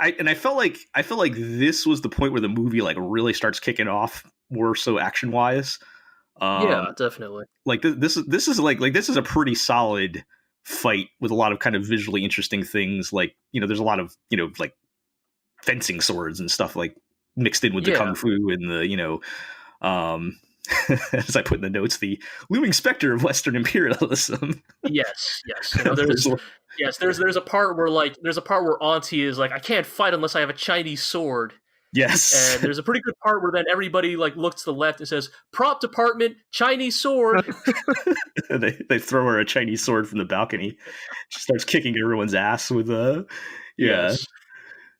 I felt like this was the point where the movie like really starts kicking off more so action wise. Yeah, definitely. Like this is a pretty solid fight with a lot of kind of visually interesting things. Like, there's a lot of like fencing swords and stuff like mixed in with the kung fu and the as I put in the notes, the looming specter of Western imperialism. Yes. There's a part where Auntie is like, I can't fight unless I have a Chinese sword. Yes. And there's a pretty good part where then everybody like looks to the left and says, "Prop department, Chinese sword." they throw her a Chinese sword from the balcony. She starts kicking everyone's ass with a Yes.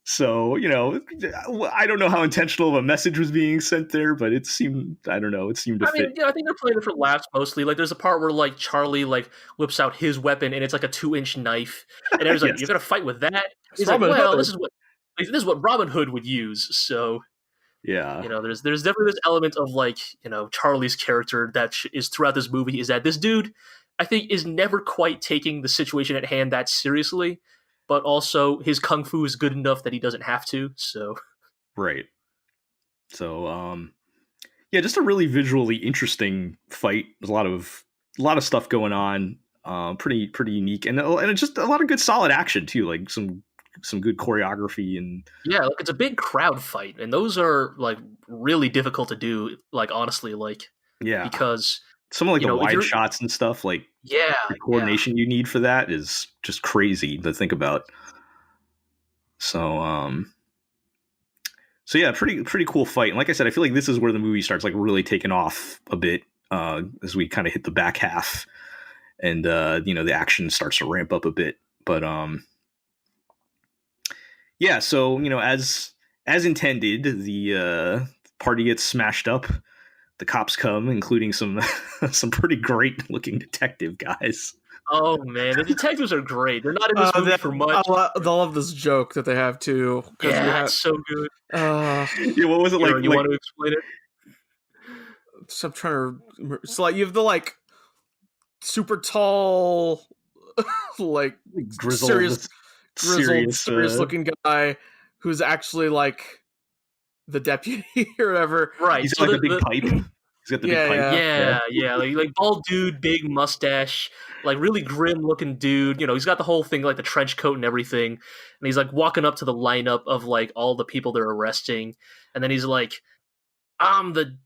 So, I don't know how intentional of a message was being sent there, but it seemed to fit. I think they're playing it for laughs mostly. Like, there's a part where, like, Charlie, like, whips out his weapon, and it's, like, a 2-inch knife. And everyone's like, you're going to fight with that? He's like, well, this is what Robin Hood would use, so... Yeah. There's definitely this element of, like, Charlie's character that is throughout this movie is that this dude, I think, is never quite taking the situation at hand that seriously. But also, his kung fu is good enough that he doesn't have to. So, right. So, just a really visually interesting fight. There's a lot of stuff going on. Pretty unique, and it's just a lot of good solid action too. Like some good choreography and like it's a big crowd fight, and those are like really difficult to do. Like honestly, because. Some of the wide shots and stuff, like the coordination you need for that is just crazy to think about. So, pretty cool fight. And like I said, I feel like this is where the movie starts like really taking off a bit as we kind of hit the back half, and the action starts to ramp up a bit. But so as intended, the party gets smashed up. The cops come, including some pretty great looking detective guys. Oh man, the detectives are great. They're not in this movie for much. I love this joke that they have too. Yeah, it's so good. What was it like? You want to explain it? So I'm trying to. So like you have the like super tall, like Grizzled, serious, serious, serious looking guy who's actually like the deputy or whatever. Right. he's So got like a big pipe. He's got the Yeah, big pipe. yeah, like bald dude, big mustache, like really grim looking dude. You know, he's got the whole thing, like the trench coat and everything, and he's like walking up to the lineup of like all the people they're arresting, and then he's like, "I'm the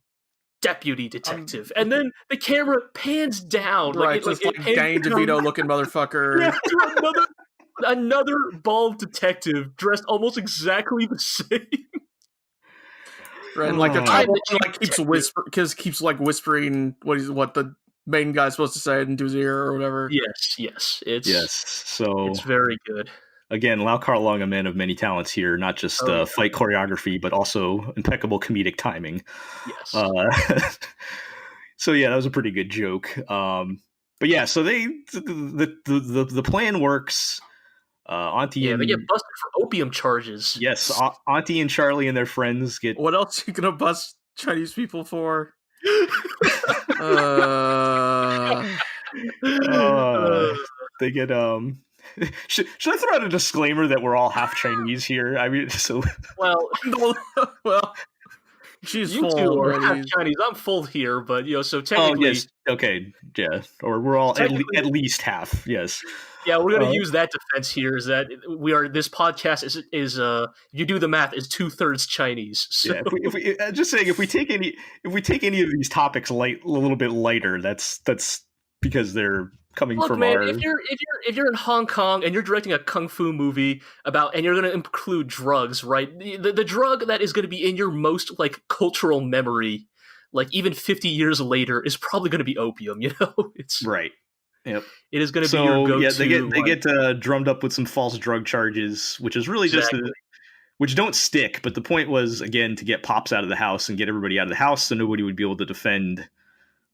deputy detective," and then the camera pans down, Right, like just like pans Danny down DeVito looking motherfucker. yeah, to another bald detective dressed almost exactly the same. Right, and like the Oh. top I'm one the like chief keeps like whispering what the main guy's supposed to say into his ear or whatever. Yes, it's Yes. So it's very good. again, Lau Kar-Long, a man of many talents here, not just Oh, yeah. fight choreography, but also impeccable comedic timing. Yes. So yeah, that was a pretty good joke. But yeah, so the plan works. Auntie Yeah, and they get busted for opium charges. yes, Auntie and Charlie and their friends get What else are you gonna bust Chinese people for? Uh, they get should I throw out a disclaimer that we're all half Chinese here? I mean, so well, well, she's you full two are half already. Chinese. I'm full here, but so oh technically, yes, okay, yeah, or we're all Technically- at least half. Yes, yeah, we're gonna use that defense here. Is that we are this podcast is you do the math is 2/3 Chinese. So. yeah. If we just saying, if we take any of these topics a little bit lighter, that's because they're coming Look, from man, our. if you're in Hong Kong and you're directing a kung fu movie and you're going to include drugs, right? The drug that is going to be in your most like cultural memory, like even 50 years later, is probably going to be opium. You know, it's Right. Yep. It is going to be your go-to. Yeah, they get drummed up with some false drug charges, which is really Exactly. which don't stick. But the point was again to get Pops out of the house and get everybody out of the house, so nobody would be able to defend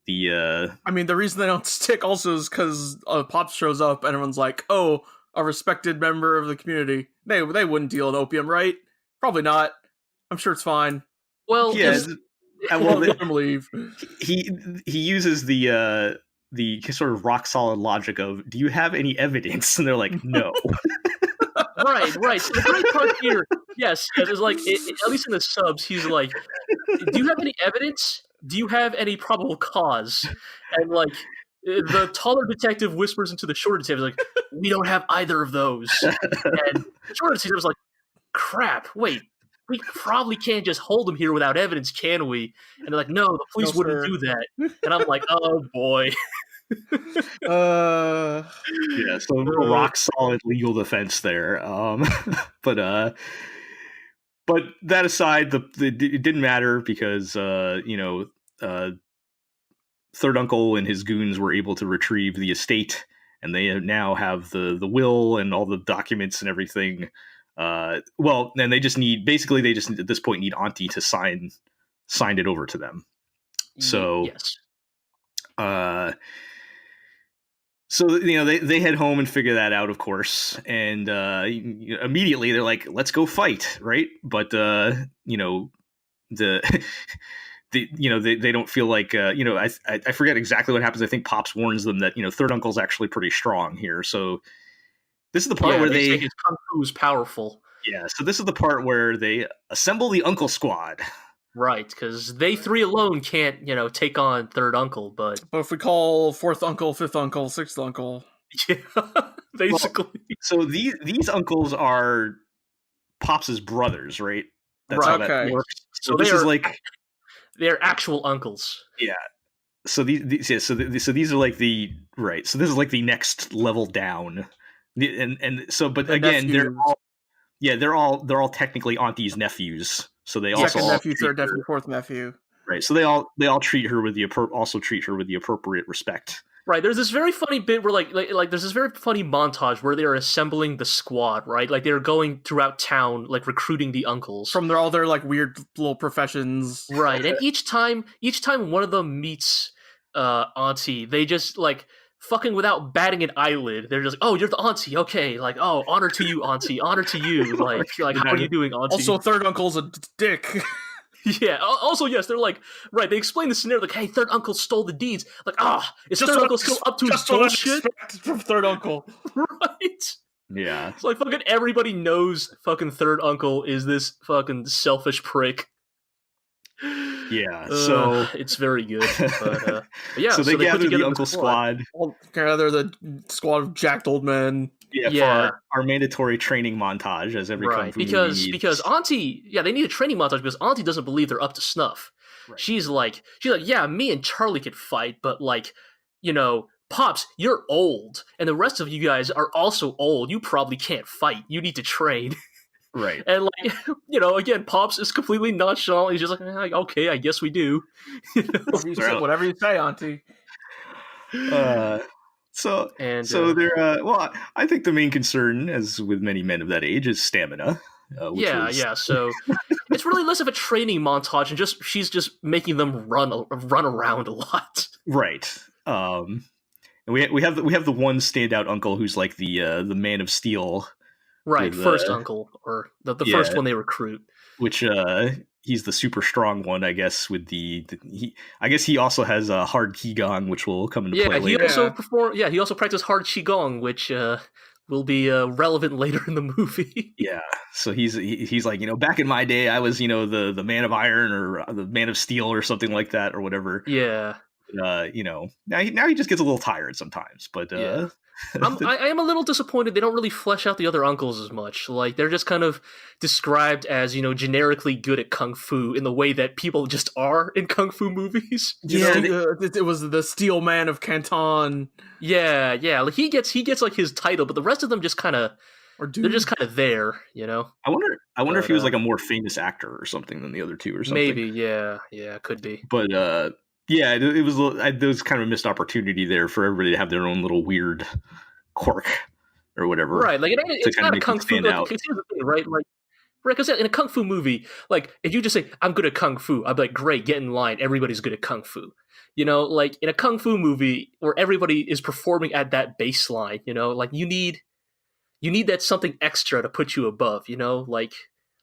the. I mean, the reason they don't stick also is because Pops shows up and everyone's like, "Oh, a respected member of the community." They wouldn't deal in opium, right? Probably not. I'm sure it's fine. Well, Yeah, just- well, Let them leave. he uses the sort of rock solid logic of, do you have any evidence? And they're like, no. right. So the great part here, yes, is like at least in the subs, he's like, "Do you have any evidence? Do you have any probable cause?" And like the taller detective whispers into the shorter detective, like, "We don't have either of those." And the shorter detective was like, "Crap! Wait, we probably can't just hold him here without evidence, can we?" And they're like, "No, the police No, wouldn't sir." do that." And I'm like, "Oh boy." Yeah, so a rock solid legal defense there. But that aside, it didn't matter because Third Uncle and his goons were able to retrieve the estate, and they now have the will and all the documents and everything. Well, then they just need at this point need Auntie to sign it over to them. So yes. So they head home and figure that out, of course, and immediately they're like, "Let's go fight!" Right? But the they don't feel like I forget exactly what happens. I think Pops warns them that Third Uncle's actually pretty strong here. So this is the part where they say his kung fu is powerful. Yeah. So this is the part where they assemble the Uncle Squad. Right, because they three alone can't, take on Third Uncle, but if we call Fourth Uncle, Fifth Uncle, Sixth Uncle, yeah, basically. Well, so these uncles are Pops's brothers, right? That's right, how that works. So this is like they're actual uncles. Yeah. So these are like the right. So this is like the next level down, and so but the again nephews. they're all technically Auntie's nephews. So they also second nephew, third nephew, fourth nephew. Right. So they all treat her with the appropriate respect. Right. There's this very funny bit where like there's this very funny montage where they are assembling the squad. Right. Like they're going throughout town, like recruiting the uncles from all their like weird little professions. Right. And each time one of them meets Auntie, they just like fucking without batting an eyelid. They're just like, "Oh, you're the Auntie. Okay. Like, oh, honor to you, Auntie. Honor to you. Like how are you doing, Auntie?" Also, Third Uncle's a dick. Yeah. Also, yes, they're like, right. They explain the scenario like, "Hey, third uncle stole the deeds." Like, is Just third what uncle I still ex- up to his just what I bullshit? expect from third uncle. Right. Yeah. It's like fucking everybody knows fucking third uncle is this fucking selfish prick. Yeah. So it's very good, but yeah. so they So they put gather the together Uncle the squad. Squad. Well, gather the squad of jacked old men. Yeah, for Yeah. our mandatory training montage, as every kung Right, fu movie because needs. Auntie, yeah, they need a training montage because Auntie doesn't believe they're up to snuff. Right. She's like, yeah, me and Charlie could fight, but like, Pops, you're old, and the rest of you guys are also old. You probably can't fight. You need to train. Right. And like, again, Pops is completely nonchalant. He's just like, okay, I guess we do. Whatever you say, Auntie. So And they're well, I think the main concern, as with many men of that age, is stamina. Which was... yeah. So it's really less of a training montage, and she's just making them run around a lot. Right. And we have the one standout uncle who's like the man of steel. Right, with, first uncle, or the first one they recruit. Which he's the super strong one, I guess. With I guess he also has a hard qigong, which will come into play later. He also practiced hard qigong, which will be relevant later in the movie. Yeah, so he's like, back in my day, I was the man of iron or the man of steel or something like that or whatever. Yeah. Now he just gets a little tired sometimes, but yeah. I am a little disappointed they don't really flesh out the other uncles as much. Like, they're just kind of described as, generically good at kung fu in the way that people just are in kung fu movies. It was the Steel Man of Canton. Yeah. Like, he gets like his title, but the rest of them just kind of they're just kind of there, I wonder if he was like a more famous actor or something than the other two or something. Maybe, yeah, could be. But yeah, it was there was kind of a missed opportunity there for everybody to have their own little weird quirk or whatever. Right, like it's not a kung fu. Like, here's the thing, right? Like, because in a kung fu movie, like if you just say I'm good at kung fu, I'd be like, great, get in line. Everybody's good at kung fu. Like in a kung fu movie where everybody is performing at that baseline, like you need that something extra to put you above. Like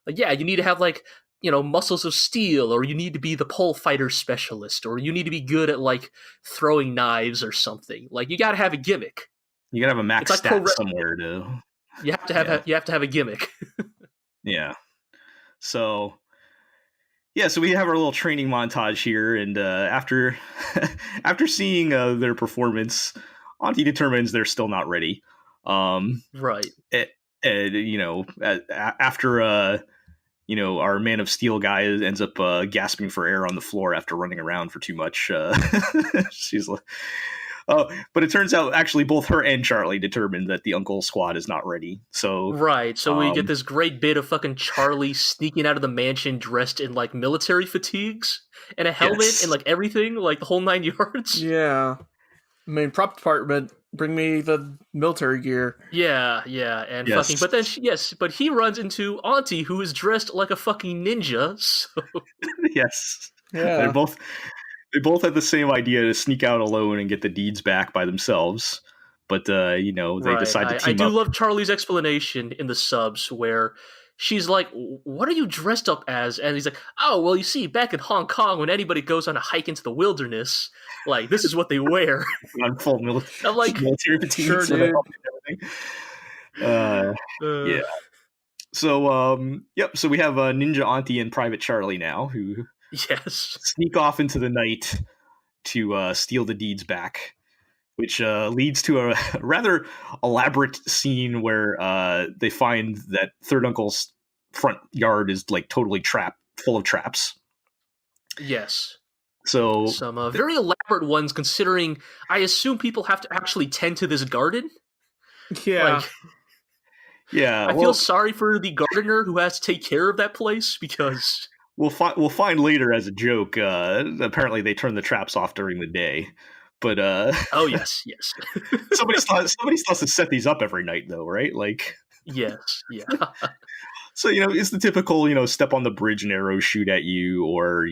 yeah, you need to have like muscles of steel, or you need to be the pole fighter specialist, or you need to be good at like throwing knives or something. Like you got to have a gimmick. You got to have a max stat somewhere to. You have to have a gimmick. Yeah. So we have our little training montage here, and after seeing their performance, Auntie determines they're still not ready. Right. After our Man of Steel guy ends up gasping for air on the floor after running around for too much. She's like, but it turns out actually both her and Charlie determined that the Uncle Squad is not ready. So right. So we get this great bit of fucking Charlie sneaking out of the mansion dressed in like military fatigues and a helmet and like everything, like the whole 9 yards. Yeah. I mean, prop department, bring me the military gear. Yeah, and fucking. But then, but he runs into Auntie, who is dressed like a fucking ninja. So yes, yeah, they both had the same idea to sneak out alone and get the deeds back by themselves. But they decide to team up. I do love Charlie's explanation in the subs where she's like, "What are you dressed up as?" And he's like, "Oh, well, you see, back in Hong Kong, when anybody goes on a hike into the wilderness, like this is what they wear." On full military. I'm like, military fatigues. Sure, dude. Yeah. So so we have Ninja Auntie and Private Charlie now, who sneak off into the night to steal the deeds back, which leads to a rather elaborate scene where they find that third uncle's front yard is like totally full of traps. Yes. So some very elaborate ones, considering I assume people have to actually tend to this garden. Yeah. Yeah. I feel sorry for the gardener who has to take care of that place, because we'll find later as a joke. Apparently, they turn the traps off during the day. But oh yes. somebody still has to set these up every night, though, right? Like yes, yeah. So it's the typical step on the bridge and arrows shoot at you, or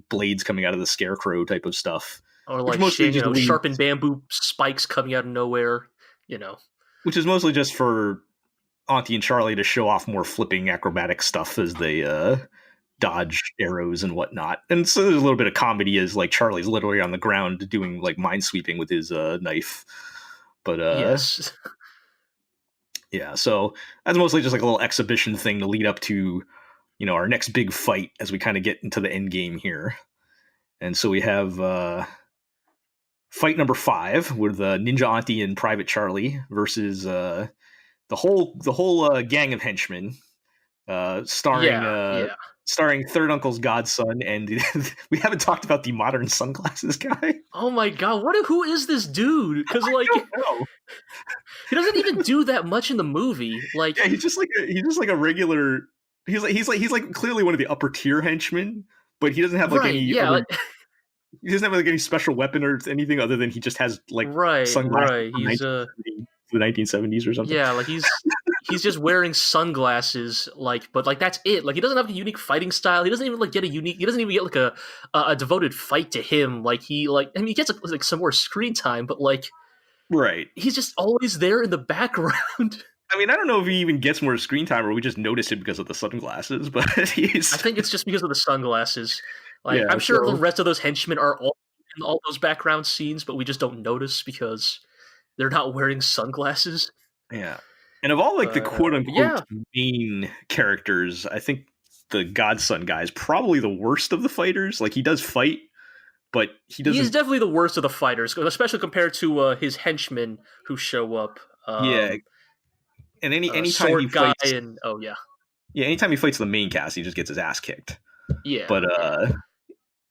blades coming out of the scarecrow type of stuff, or like sharpened bamboo spikes coming out of nowhere. Which is mostly just for Auntie and Charlie to show off more flipping acrobatic stuff as they dodge arrows and whatnot. And so there's a little bit of comedy as like Charlie's literally on the ground doing like minesweeping with his knife. But yes. yeah, so that's mostly just like a little exhibition thing to lead up to, our next big fight as we kind of get into the end game here. And so we have fight number 5 with Ninja Auntie and Private Charlie versus the whole gang of henchmen, starring Third Uncle's godson, and we haven't talked about the modern sunglasses guy. Oh my god, who is this dude? Because like, he doesn't even do that much in the movie. Like, yeah, he's just like a regular. He's like clearly one of the upper tier henchmen, but he doesn't have like any. Yeah, he doesn't have like any special weapon or anything other than he just has like sunglasses. Right. He's the 1970s or something. Yeah, like he's just wearing sunglasses, but that's it. Like, he doesn't have a unique fighting style. He doesn't even like get he doesn't even get like a devoted fight to him. Like, he gets like some more screen time, but like, right, he's just always there in the background. I mean, I don't know if he even gets more screen time or we just noticed it because of the sunglasses, but I think it's just because of the sunglasses. Like, yeah, I'm sure the rest of those henchmen are all in all those background scenes, but we just don't notice because they're not wearing sunglasses. Yeah. And of all like the quote unquote main characters, I think the godson guy is probably the worst of the fighters. Like, he does fight, but he doesn't. He's definitely the worst of the fighters, especially compared to his henchmen who show up. Yeah. And anytime he fights, anytime he fights the main cast, he just gets his ass kicked. Yeah. But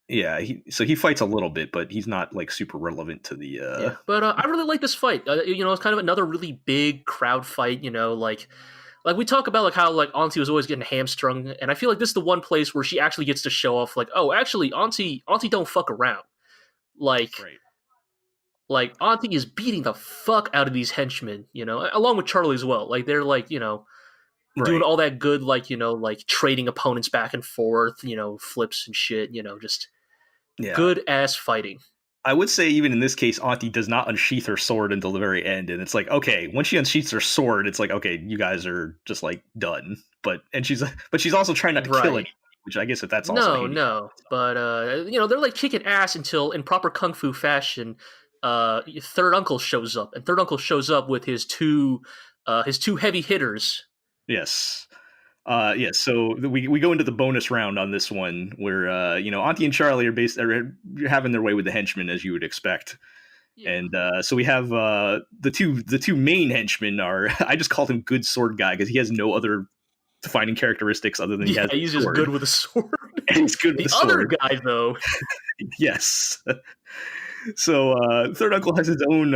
he fights a little bit, but he's not like super relevant to the. Yeah. But I really like this fight. It's kind of another really big crowd fight. Like we talk about like how like Auntie was always getting hamstrung, and I feel like this is the one place where she actually gets to show off. Like, oh, actually, Auntie don't fuck around. Like. Right. Like, Auntie is beating the fuck out of these henchmen, along with Charlie as well. Like, they're like, doing all that good, like, like trading opponents back and forth, flips and shit, just good ass fighting. I would say even in this case, Auntie does not unsheath her sword until the very end. And it's like, okay, when she unsheaths her sword, it's like, okay, you guys are just like done. But she's also trying not to kill anybody, which I guess if that's also no. But they're like kicking ass until, in proper kung fu fashion, Third Uncle shows up, and Third Uncle shows up with his two heavy hitters. Yes. So we go into the bonus round on this one where Auntie and Charlie are having their way with the henchmen, as you would expect. Yeah. And so we have the two main henchmen are I just called him Good Sword Guy because he has no other defining characteristics other than he's just good with a sword. And he's good with a sword. The other guy though. Yes. So Third Uncle has his own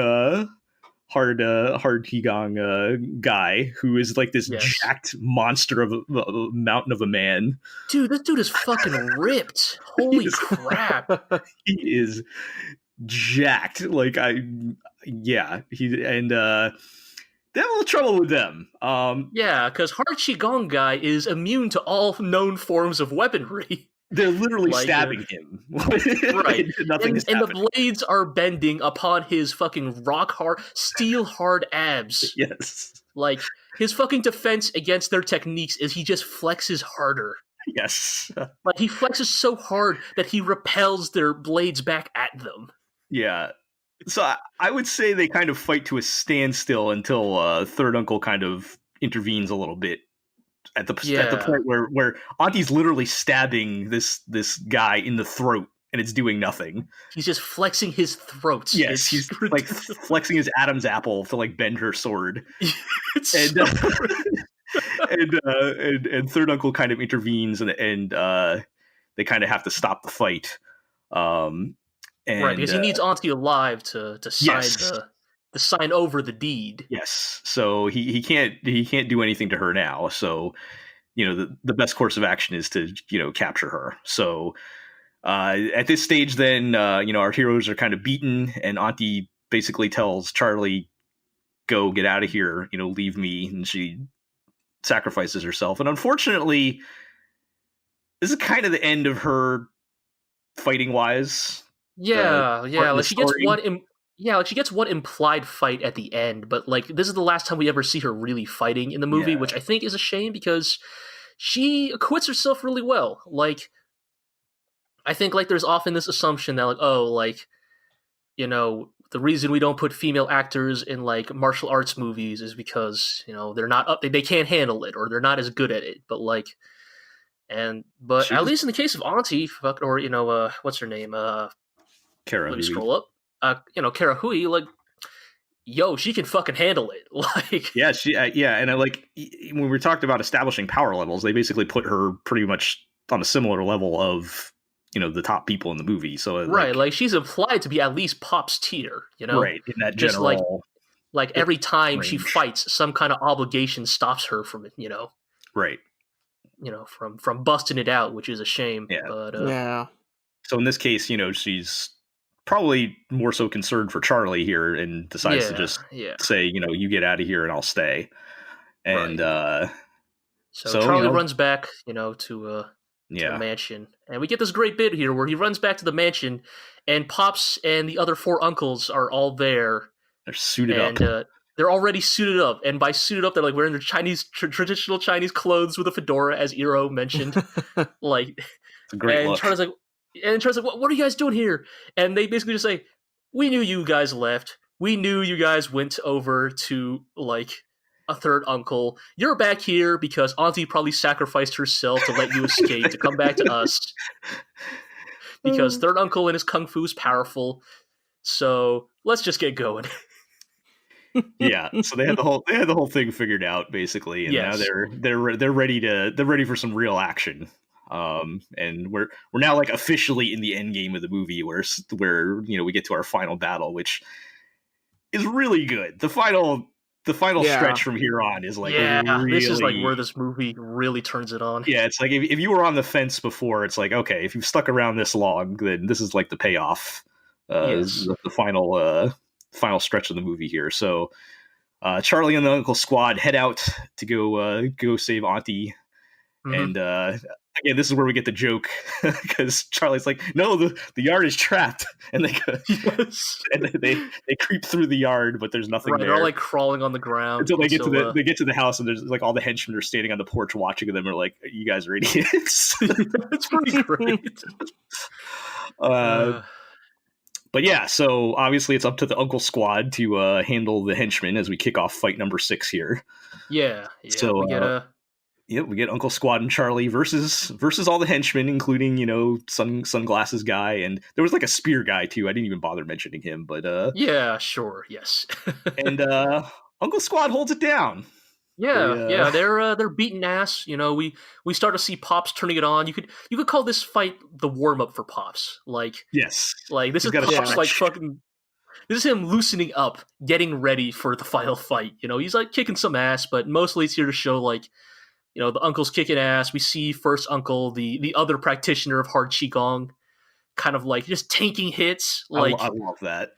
hard Higong guy who is like this jacked monster of a mountain of a man. Dude, this dude is fucking ripped. Holy crap. He is jacked. Like they have a little trouble with them. Because Hard Qigong guy is immune to all known forms of weaponry. They're literally stabbing him. Right. Nothing is happening. And the blades are bending upon his fucking rock hard, steel hard abs. Yes. Like, his fucking defense against their techniques is he just flexes harder. Yes. Like, he flexes so hard that he repels their blades back at them. Yeah. So I would say they kind of fight to a standstill until Third Uncle kind of intervenes a little bit. At the point where Auntie's literally stabbing this guy in the throat and it's doing nothing. He's just flexing his throat. Yes, he's like flexing his Adam's apple to like bend her sword. And Third Uncle kind of intervenes and they kind of have to stop the fight. Because he needs Auntie alive to sign to sign over the deed. Yes. So he can't do anything to her now. So, the best course of action is to, capture her. So at this stage, then, our heroes are kind of beaten and Auntie basically tells Charlie, go get out of here, leave me. And she sacrifices herself. And unfortunately, this is kind of the end of her fighting wise. Yeah. Like she gets one. She gets one implied fight at the end, but like this is the last time we ever see her really fighting in the movie, which I think is a shame because she acquits herself really well. Like, I think like there's often this assumption that like, oh, like, you know, the reason we don't put female actors in like martial arts movies is because, you know, they're not up, they can't handle it, or they're not as good at it. But like, but at least in the case of Auntie, or you know, what's her name? Kara Let me Hui. scroll up. You know, Kara Hui, like, yo, she can fucking handle it. Like, Yeah, and I like when we talked about establishing power levels, they basically put her pretty much on a similar level of, you know, the top people in the movie. So right, like she's implied to be at least Pop's tier, you know, right in that just general like every time she range. fights, some kind of obligation stops her from it, you know, right. you know, from busting it out, which is a shame. Yeah. But Yeah. So in this case, you know, she's probably more so concerned for Charlie here and decides to just say, you know, you get out of here and I'll stay. And so Charlie you know, runs back, you know, to the mansion, and we get this great bit here where he runs back to the mansion, and Pops and the other 4 uncles are all there. They're suited up. They're already suited up, and by suited up, they're like wearing their Chinese traditional Chinese clothes with a fedora, as Iro mentioned. Like, it's a great look. Charlie's like, what are you guys doing here? And they basically just say, we knew you guys left. We knew you guys went over to like a third uncle. You're back here because Auntie probably sacrificed herself to let you escape to come back to us. Because third uncle and his kung fu is powerful. So let's just get going. Yeah, so they had the whole thing figured out basically, and now they're ready for some real action. And we're now like officially in the end game of the movie where you know we get to our final battle, which is really good. The final stretch from here on is like really, this is like where this movie really turns it on. Yeah, it's like if you were on the fence before, it's like, okay, if you've stuck around this long, then this is like the payoff. The final stretch of the movie here. So Charlie and the Uncle Squad head out to go save Auntie. And again, this is where we get the joke because Charlie's like, "No, the yard is trapped," and they go, and they creep through the yard, but there's nothing there. They're all like crawling on the ground until they get to the house, and there's like all the henchmen are standing on the porch watching them. Are like, "You guys are idiots." It's pretty great. But yeah, so obviously it's up to the Uncle Squad to handle the henchmen as we kick off fight number 6 here. Yeah. So we get Uncle Squad and Charlie versus all the henchmen, including, you know, sunglasses guy, and there was like a spear guy too. I didn't even bother mentioning him, but yeah, sure, yes. And Uncle Squad holds it down. Yeah, they're beating ass. You know, we start to see Pops turning it on. You could call this fight the warm up for Pops. Like, yes, like this is Pops like fucking. This is him loosening up, getting ready for the final fight. You know, he's like kicking some ass, but mostly it's here to show like, you know, the uncle's kicking ass. We see first uncle, the other practitioner of hard qigong, kind of like just tanking hits. Like, I love that.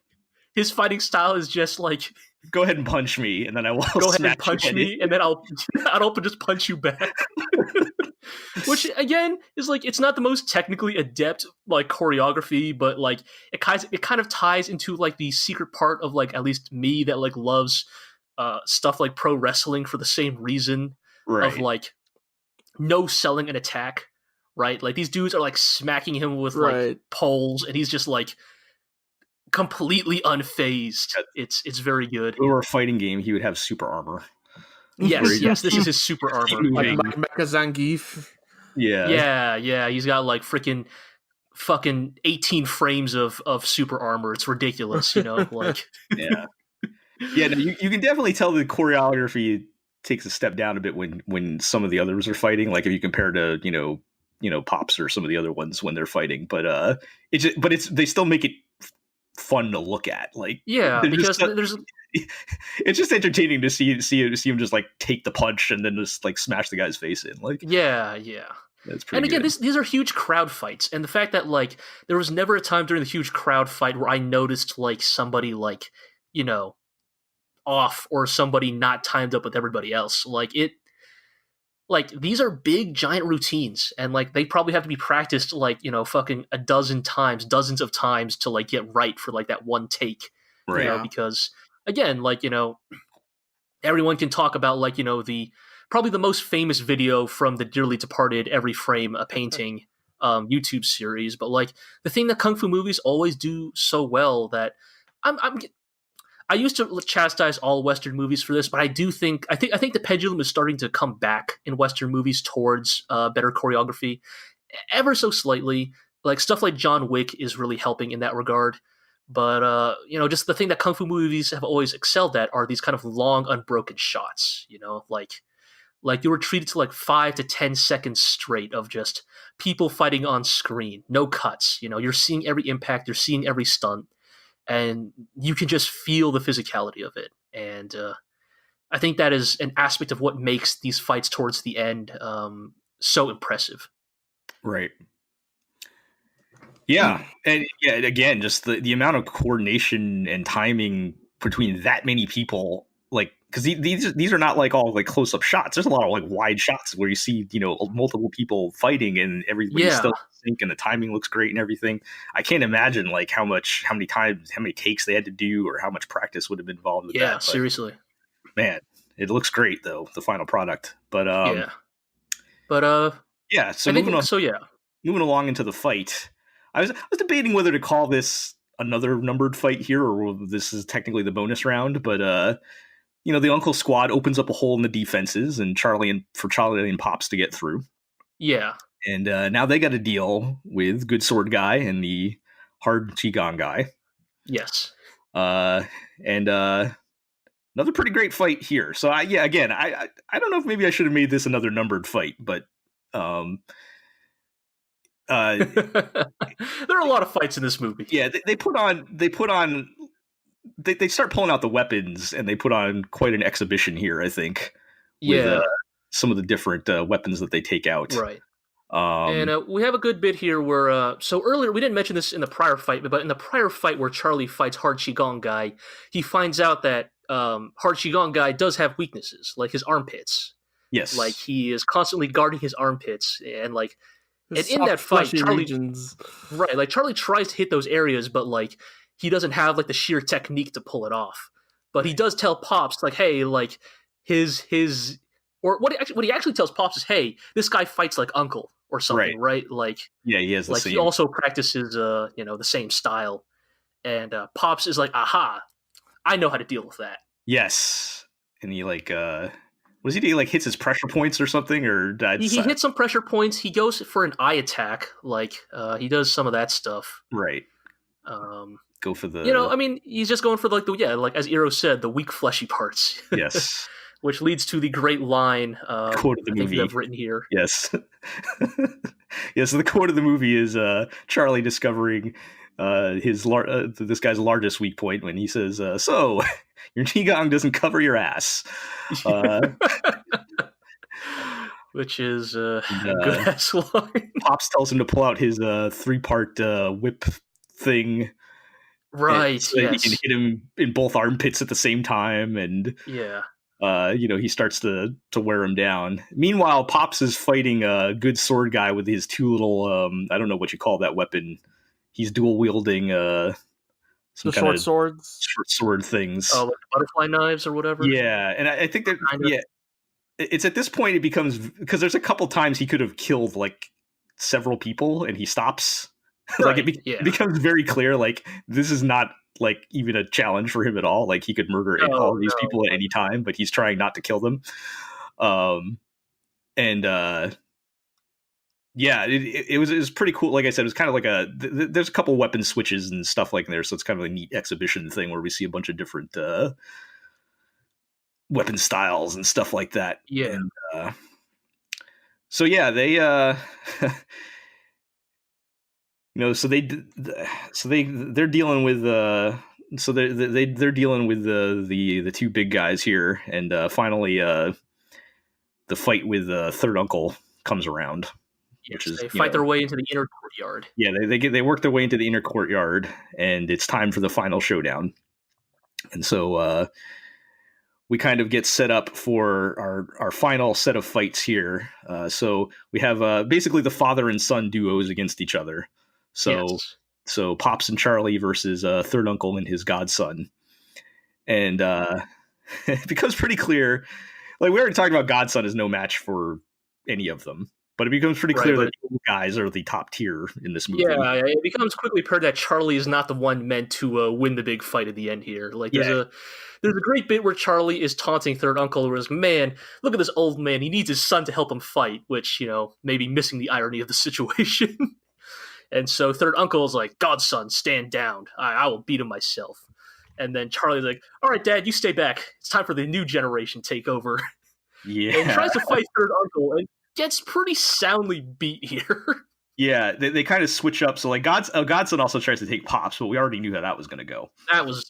His fighting style is just like, go ahead and punch me, and then I will go ahead and punch me, and then I'll just punch you back. Which again is like, it's not the most technically adept like choreography, but like it kind of ties into like the secret part of like at least me that like loves stuff like pro wrestling for the same reason of like no selling an attack, right? Like these dudes are like smacking him with like poles, and he's just like completely unfazed. It's very good. If it were a fighting game, he would have super armor. Yes, this is his super armor. Like Mecha Zangief. Yeah. He's got like fucking 18 frames of super armor. It's ridiculous, you know. Like, yeah. No, you can definitely tell the choreography takes a step down a bit when some of the others are fighting. Like if you compare to you know Pops or some of the other ones when they're fighting, but they still make it fun to look at. Like because there's. It's just entertaining to see him just like take the punch and then just like smash the guy's face in. Like that's pretty. And again, these are huge crowd fights, and the fact that like there was never a time during the huge crowd fight where I noticed like somebody like, you know, off or somebody not timed up with everybody else. Like these are big giant routines, and like they probably have to be practiced like, you know, fucking dozens of times to like get right for like that one take. You know, because again, like, you know, everyone can talk about like, you know, the probably the most famous video from the dearly departed Every Frame a Painting YouTube series. But like the thing that kung fu movies always do so well that I used to chastise all Western movies for this, but I think the pendulum is starting to come back in Western movies towards better choreography, ever so slightly. Like stuff like John Wick is really helping in that regard. But just the thing that kung fu movies have always excelled at are these kind of long, unbroken shots. Like you were treated to like 5 to 10 seconds straight of just people fighting on screen, no cuts. You're seeing every impact, you're seeing every stunt, and you can just feel the physicality of it. And I think that is an aspect of what makes these fights towards the end so impressive. Right. Yeah. And yeah, again, just the amount of coordination and timing between that many people, like, because these are not like all like close up shots. There's a lot of like wide shots where you see multiple people fighting and everybody's still in sync and the timing looks great and everything. I can't imagine like how many takes they had to do or how much practice would have been involved with that. Yeah, seriously. Man, it looks great though, the final product. But yeah. So moving along into the fight. I was debating whether to call this another numbered fight here or this is technically the bonus round, but the Uncle Squad opens up a hole in the defenses and Charlie and Pops to get through. Yeah. And now they got to deal with Good Sword Guy and the Hard Qigong Guy. Yes. And another pretty great fight here. So I don't know if maybe I should have made this another numbered fight, but there are a lot of fights in this movie. Yeah, they start pulling out the weapons and they put on quite an exhibition here, I think. With some of the different weapons that they take out. Right. And we have a good bit here where so earlier we didn't mention this in the prior fight, but in the prior fight where Charlie fights Hard Qigong Guy, he finds out that Hard Qigong Guy does have weaknesses, like his armpits. Yes. Like he is constantly guarding his armpits and like and in that fight, Charlie tries to hit those areas, but like he doesn't have like the sheer technique to pull it off. But he does tell Pops like, hey, like his or what he actually tells Pops is, hey, this guy fights like Uncle or something, right? Like he has he also practices the same style. And Pops is like, aha, I know how to deal with that. Yes, and he like was he like hits his pressure points or something, or he hits some pressure points. He goes for an eye attack, like he does some of that stuff. Right. Go for the he's just going for like like as Eero said, the weak fleshy parts. Yes. Which leads to the great line quote of the movie I've written here. Yes. So the quote of the movie is Charlie discovering this guy's largest weak point when he says, so your Qigong doesn't cover your ass. Which is a good ass line. Pops tells him to pull out his 3-part whip thing. Right, so he can hit him in both armpits at the same time, and he starts to wear him down. Meanwhile, Pops is fighting a Good Sword Guy with his 2 little I don't know what you call that weapon. He's dual wielding some short swords, short sword things. Oh, like butterfly knives or whatever. Yeah, and I think that it's at this point it becomes, because there's a couple times he could have killed like several people and he stops. Like it becomes very clear like this is not like even a challenge for him at all. Like he could murder all these people at any time, but he's trying not to kill them. It was pretty cool. Like I said, it was kind of like there's a couple weapon switches and stuff like there, so it's kind of a neat exhibition thing where we see a bunch of different weapon styles and stuff like that. Yeah. And, they they're dealing with they're dealing with the 2 big guys here, and finally the fight with Third Uncle comes around. Which is, they fight their way into the inner courtyard. Yeah, they work their way into the inner courtyard, and it's time for the final showdown. And so we kind of get set up for our final set of fights here. So we have basically the father and son duos against each other. So Pops and Charlie versus Third Uncle and his godson. And it becomes pretty clear, like we already talked about, Godson is no match for any of them. But it becomes pretty clear that the guys are the top tier in this movie. Yeah, it becomes quickly apparent that Charlie is not the one meant to win the big fight at the end here. Like, there's a great bit where Charlie is taunting Third Uncle, where he's, man, look at this old man. He needs his son to help him fight, which, maybe missing the irony of the situation. And so Third Uncle is like, Godson, stand down. I will beat him myself. And then Charlie's like, all right, Dad, you stay back. It's time for the new generation take over. Yeah. And tries to fight Third Uncle and gets pretty soundly beat here. Yeah, they kind of switch up. So like Godson also tries to take Pops, but we already knew how that was going to go.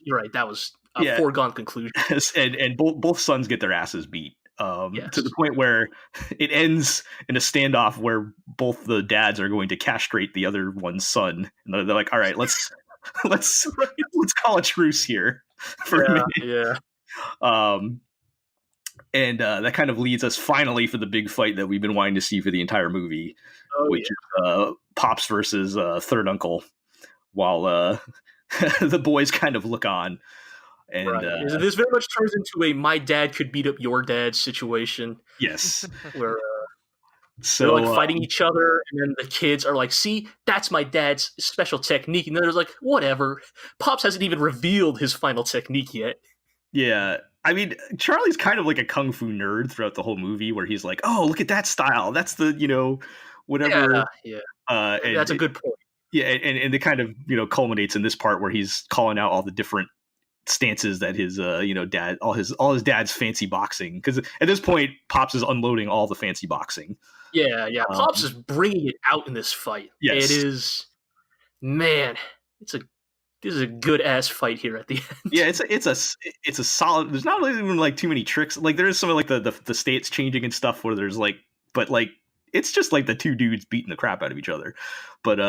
You're right. That was a foregone conclusion. and both sons get their asses beat to the point where it ends in a standoff where both the dads are going to castrate the other one's son. And they're like, all right, let's call a truce here for a minute. Yeah. And that kind of leads us finally for the big fight that we've been wanting to see for the entire movie, which is Pops versus Third Uncle, while the boys kind of look on. And this very much turns into a my dad could beat up your dad situation. Yes. Where so they're like fighting each other, and then the kids are like, see, that's my dad's special technique. And then there's like, whatever. Pops hasn't even revealed his final technique yet. Yeah. I mean, Charlie's kind of like a kung fu nerd throughout the whole movie, where he's like, "Oh, look at that style. That's the whatever." Yeah. And that's a good point. Yeah, and it kind of culminates in this part where he's calling out all the different stances that his dad, all his dad's fancy boxing, because at this point Pops is unloading all the fancy boxing. Yeah. Pops is bringing it out in this fight. Yes. It is, man. This is a good ass fight here at the end. Yeah, it's a solid. There's not really even like too many tricks. Like there is some of like the states changing and stuff where there's like, but like it's just like the two dudes beating the crap out of each other. But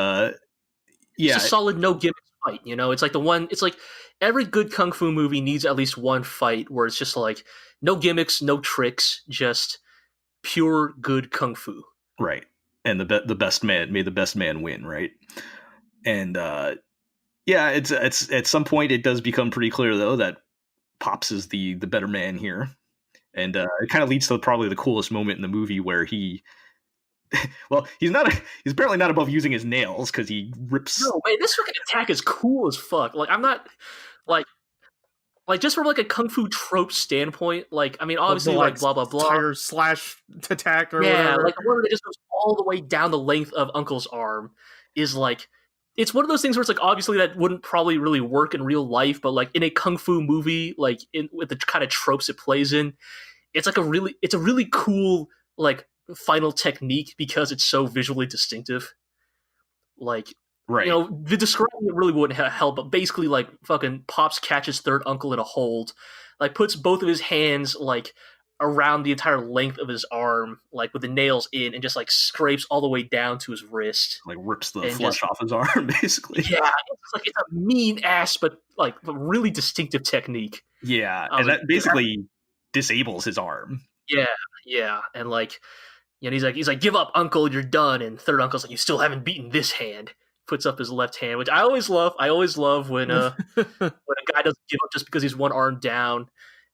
it's a solid no gimmicks fight. It's like it's like every good kung fu movie needs at least one fight where it's just like no gimmicks, no tricks, just pure good kung fu. Right, and the best man, may the best man win. Right, and. Yeah, it's at some point it does become pretty clear though that Pops is the better man here, and it kind of leads to probably the coolest moment in the movie where he's apparently not above using his nails because he rips. No, man, this freaking attack is cool as fuck. Like I'm not like just from like a kung fu trope standpoint. Like I mean, obviously like blah blah blah tire slash attack or whatever. Like the one that just goes all the way down the length of Uncle's arm is like. It's one of those things where it's like obviously that wouldn't probably really work in real life, but like in a kung fu movie, like with the kind of tropes it plays in, it's a really cool like final technique because it's so visually distinctive. Like, right, the describing it really wouldn't help, but basically like fucking Pops catches Third Uncle in a hold, like puts both of his hands like around the entire length of his arm, like with the nails in, and just like scrapes all the way down to his wrist, like rips the flesh off his arm, basically. Yeah, it's a mean ass, but like a really distinctive technique. Yeah, and that basically disables his arm. Yeah, and like, he's like, give up, Uncle, you're done. And Third Uncle's like, you still haven't beaten this hand. Puts up his left hand, which I always love. I always love when when a guy doesn't give up just because he's one arm down.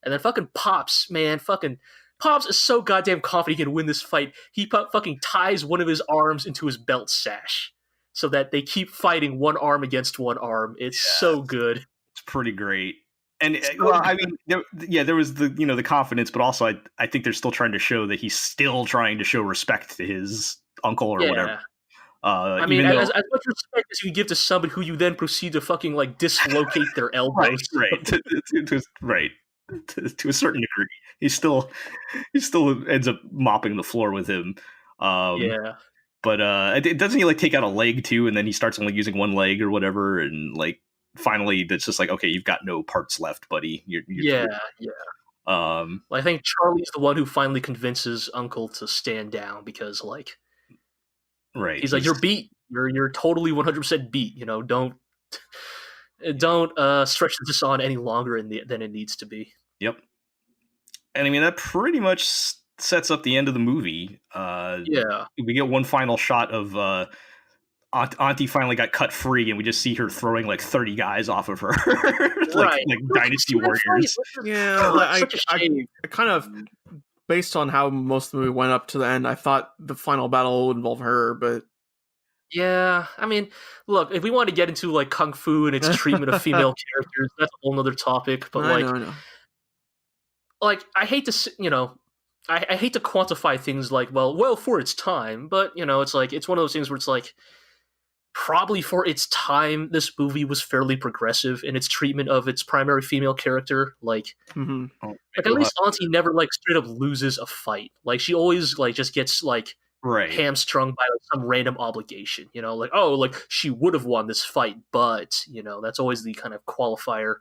And then fucking Pops, man, Pops is so goddamn confident he can win this fight. He fucking ties one of his arms into his belt sash so that they keep fighting one arm against one arm. It's so good. It's pretty great. And I mean, there was the confidence, but also I think they're still trying to show that he's still trying to show respect to his uncle or whatever. I mean, as much respect as you can give to somebody who you then proceed to fucking like dislocate their elbows. Right. To a certain degree, he still ends up mopping the floor with him. But doesn't he like take out a leg too, and then he starts only using one leg or whatever, and like finally that's just like, okay, you've got no parts left, buddy. You're I think Charlie's the one who finally convinces Uncle to stand down because like, right, he's like, you're beat. You're totally 100% beat. Don't stretch this on any longer than it needs to be. Yep. And I mean, that pretty much sets up the end of the movie. We get one final shot of Auntie finally got cut free, and we just see her throwing like 30 guys off of her, like Dynasty Warriors. Yeah, I kind of based on how most of the movie went up to the end, I thought the final battle would involve her, but Yeah, I mean, look, if we want to get into like kung fu and its treatment of female characters, that's a whole nother topic. But I know. I hate to, I hate to quantify things like, well, for its time, but it's like it's one of those things where it's like probably for its time, this movie was fairly progressive in its treatment of its primary female character. Like at least Auntie never like straight up loses a fight. Like she always like just gets like hamstrung by like some random obligation. Like like she would have won this fight, but that's always the kind of qualifier.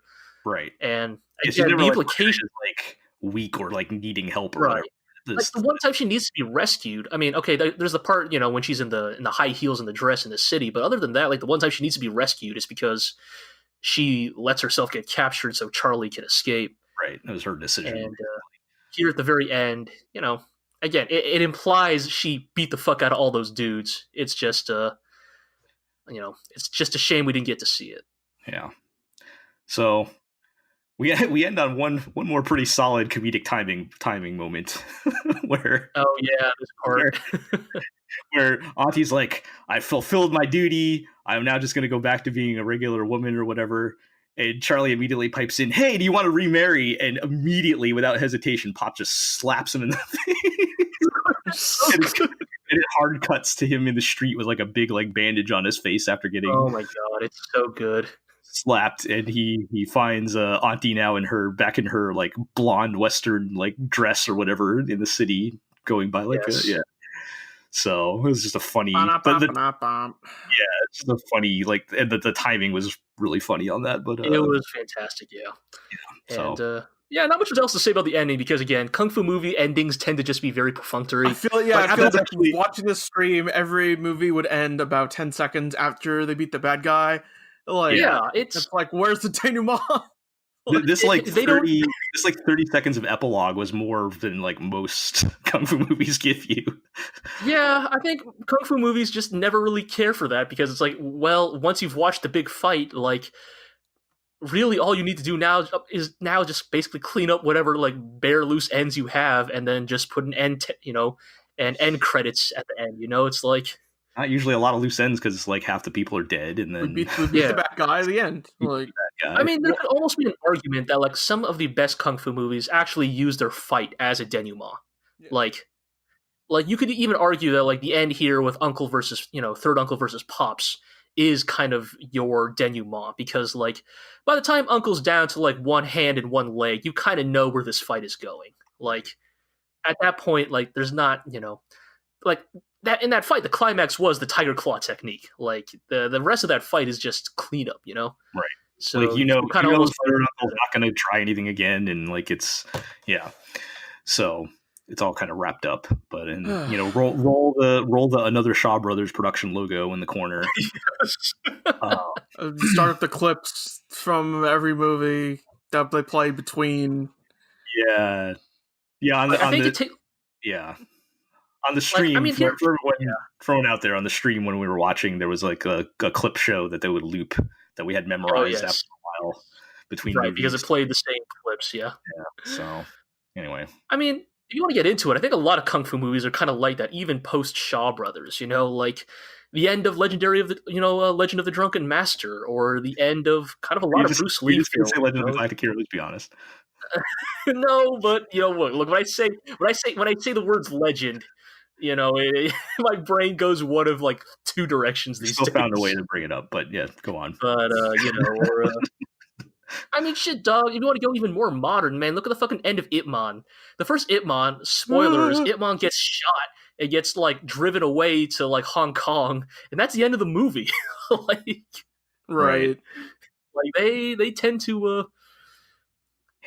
Right. And again, the implication like weak or like needing help or right. whatever. Like the one time she needs to be rescued, I mean, okay, there's the part when she's in the high heels and the dress in the city, but other than that, like the one time she needs to be rescued is because she lets herself get captured so Charlie can escape. Right, it was her decision. And here at the very end, again, it implies she beat the fuck out of all those dudes. It's just it's just a shame we didn't get to see it. Yeah. So we end on one more pretty solid comedic timing moment where this part where Auntie's like, I fulfilled my duty, I'm now just gonna go back to being a regular woman or whatever, and Charlie immediately pipes in, hey, do you want to remarry? And immediately without hesitation Pop just slaps him in the face. and it hard cuts to him in the street with like a big like bandage on his face after getting oh my god, it's so good. Slapped, and he finds Auntie now back in her like blonde Western like dress or whatever in the city, going by like So it was just a funny, it's just a funny like, and the timing was really funny on that. But it was fantastic, And not much else to say about the ending because again, kung fu movie endings tend to just be very perfunctory. I feel like watching this stream, every movie would end about 10 seconds after they beat the bad guy. Like, it's like, where's the denouement? This 30 seconds of epilogue was more than like most kung fu movies give you. Yeah, I think kung fu movies just never really care for that because it's like, well, once you've watched the big fight, like really all you need to do now is just basically clean up whatever like bare loose ends you have and then just put an end and end credits at the end. It's like not usually a lot of loose ends because like half the people are dead, and then we beat the bad guy at the end. Like, I mean, there could almost be an argument that like some of the best kung fu movies actually use their fight as a denouement. Yeah. Like you could even argue that like the end here with Uncle versus third Uncle versus Pops is kind of your denouement because like by the time Uncle's down to like one hand and one leg, you kind of know where this fight is going. Like at that point, like there's not like. That in that fight, the climax was the Tiger Claw technique. Like the rest of that fight is just cleanup, Right. So like kind of almost third Uncle's not going to try anything again, and like it's so it's all kind of wrapped up. But roll the Another Shaw Brothers production logo in the corner. Start up the clips from every movie that they play between. Yeah. On the stream, for everyone thrown out there on the stream when we were watching, there was like a clip show that they would loop that we had memorized after a while between movies. Because it played the same clips. Yeah. So anyway, I mean, if you want to get into it, I think a lot of kung fu movies are kind of like that, even post Shaw Brothers. Like the end of Legend of the Drunken Master, or the end of kind of a lot of Bruce Lee films. Say Legend of the Galactic Hero. Let's be honest. No, but look, when I say the words legend, my brain goes one of like two directions these days. Still found a way to bring it up, but yeah, go on. But I mean, shit, dog. If you want to go even more modern, man, look at the fucking end of Ip Man. The first Ip Man, spoilers, Ip Man gets shot and gets like driven away to like Hong Kong, and that's the end of the movie. Right. Like they tend to.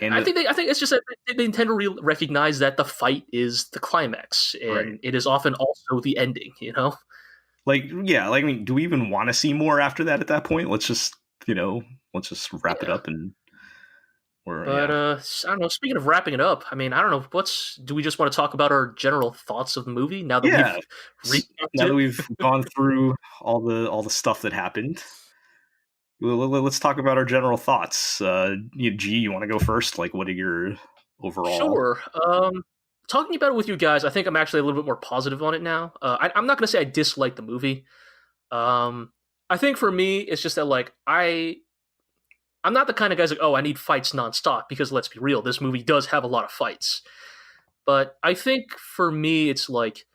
I think it's just that they tend to recognize that the fight is the climax, and it is often also the ending. Like I mean, do we even want to see more after that? At that point, let's just wrap it up and. I don't know. Speaking of wrapping it up, I mean, I don't know. Do we just want to talk about our general thoughts of the movie now that we've gone through all the stuff that happened? Let's talk about our general thoughts. G, you want to go first? Like, what are your overall? Sure. talking about it with you guys, I think I'm actually a little bit more positive on it now. I'm not going to say I dislike the movie. I think for me, it's just that like I'm not the kind of guys like, oh, I need fights nonstop, because let's be real, this movie does have a lot of fights. But I think for me, it's like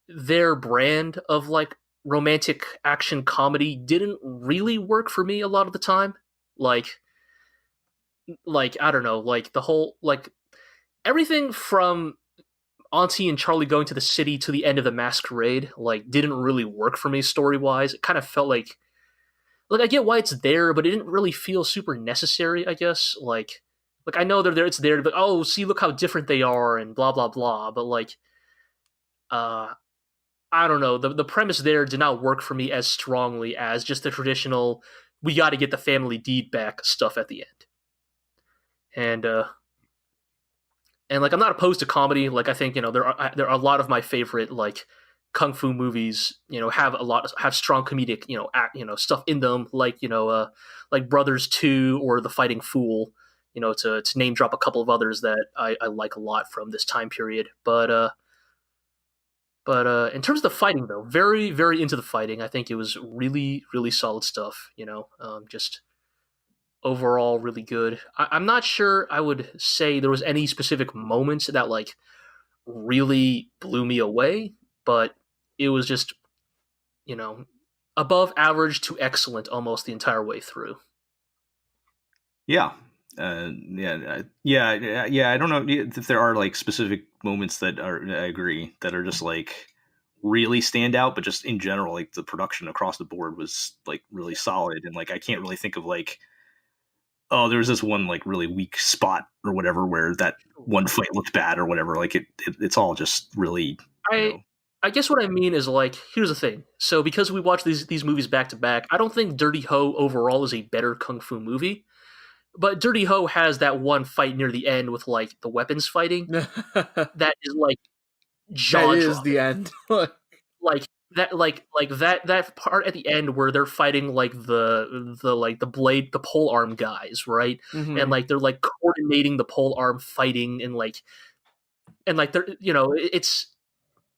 their brand of like romantic action comedy didn't really work for me a lot of the time. Like I don't know, like the whole like everything from Auntie and Charlie going to the city to the end of the masquerade like didn't really work for me story wise. It kind of felt like I get why it's there, but it didn't really feel super necessary. I guess like I know they're there, it's there to be like, oh, see, look how different they are and blah blah blah. But like, I don't know, the premise there did not work for me as strongly as just the traditional we got to get the family deed back stuff at the end. And like I'm not opposed to comedy. Like I think there are a lot of my favorite like kung fu movies. Have strong comedic stuff in them. Like Brothers 2 or The Fighting Fool. To name drop a couple of others that I like a lot from this time period. But in terms of the fighting though, very very into the fighting. I think it was really really solid stuff. Just overall really good. I'm not sure I would say there was any specific moments that like really blew me away, but it was just above average to excellent almost the entire way through. Yeah. Yeah. I don't know if there are like specific moments that are, I agree, that are just like really stand out, but just in general, like the production across the board was like really solid. And like, I can't really think of like, oh, there was this one like really weak spot or whatever where that one fight looked bad or whatever. Like it's all just really. I guess what I mean is like, here's the thing. So because we watch these movies back to back, I don't think Dirty Ho overall is a better kung fu movie. But Dirty Ho has that one fight near the end with like the weapons fighting that is like jaw That dropping. is the end. that part at the end where they're fighting like the blade, the pole arm guys, right? Mm-hmm. And like they're like coordinating the pole arm fighting and they're it's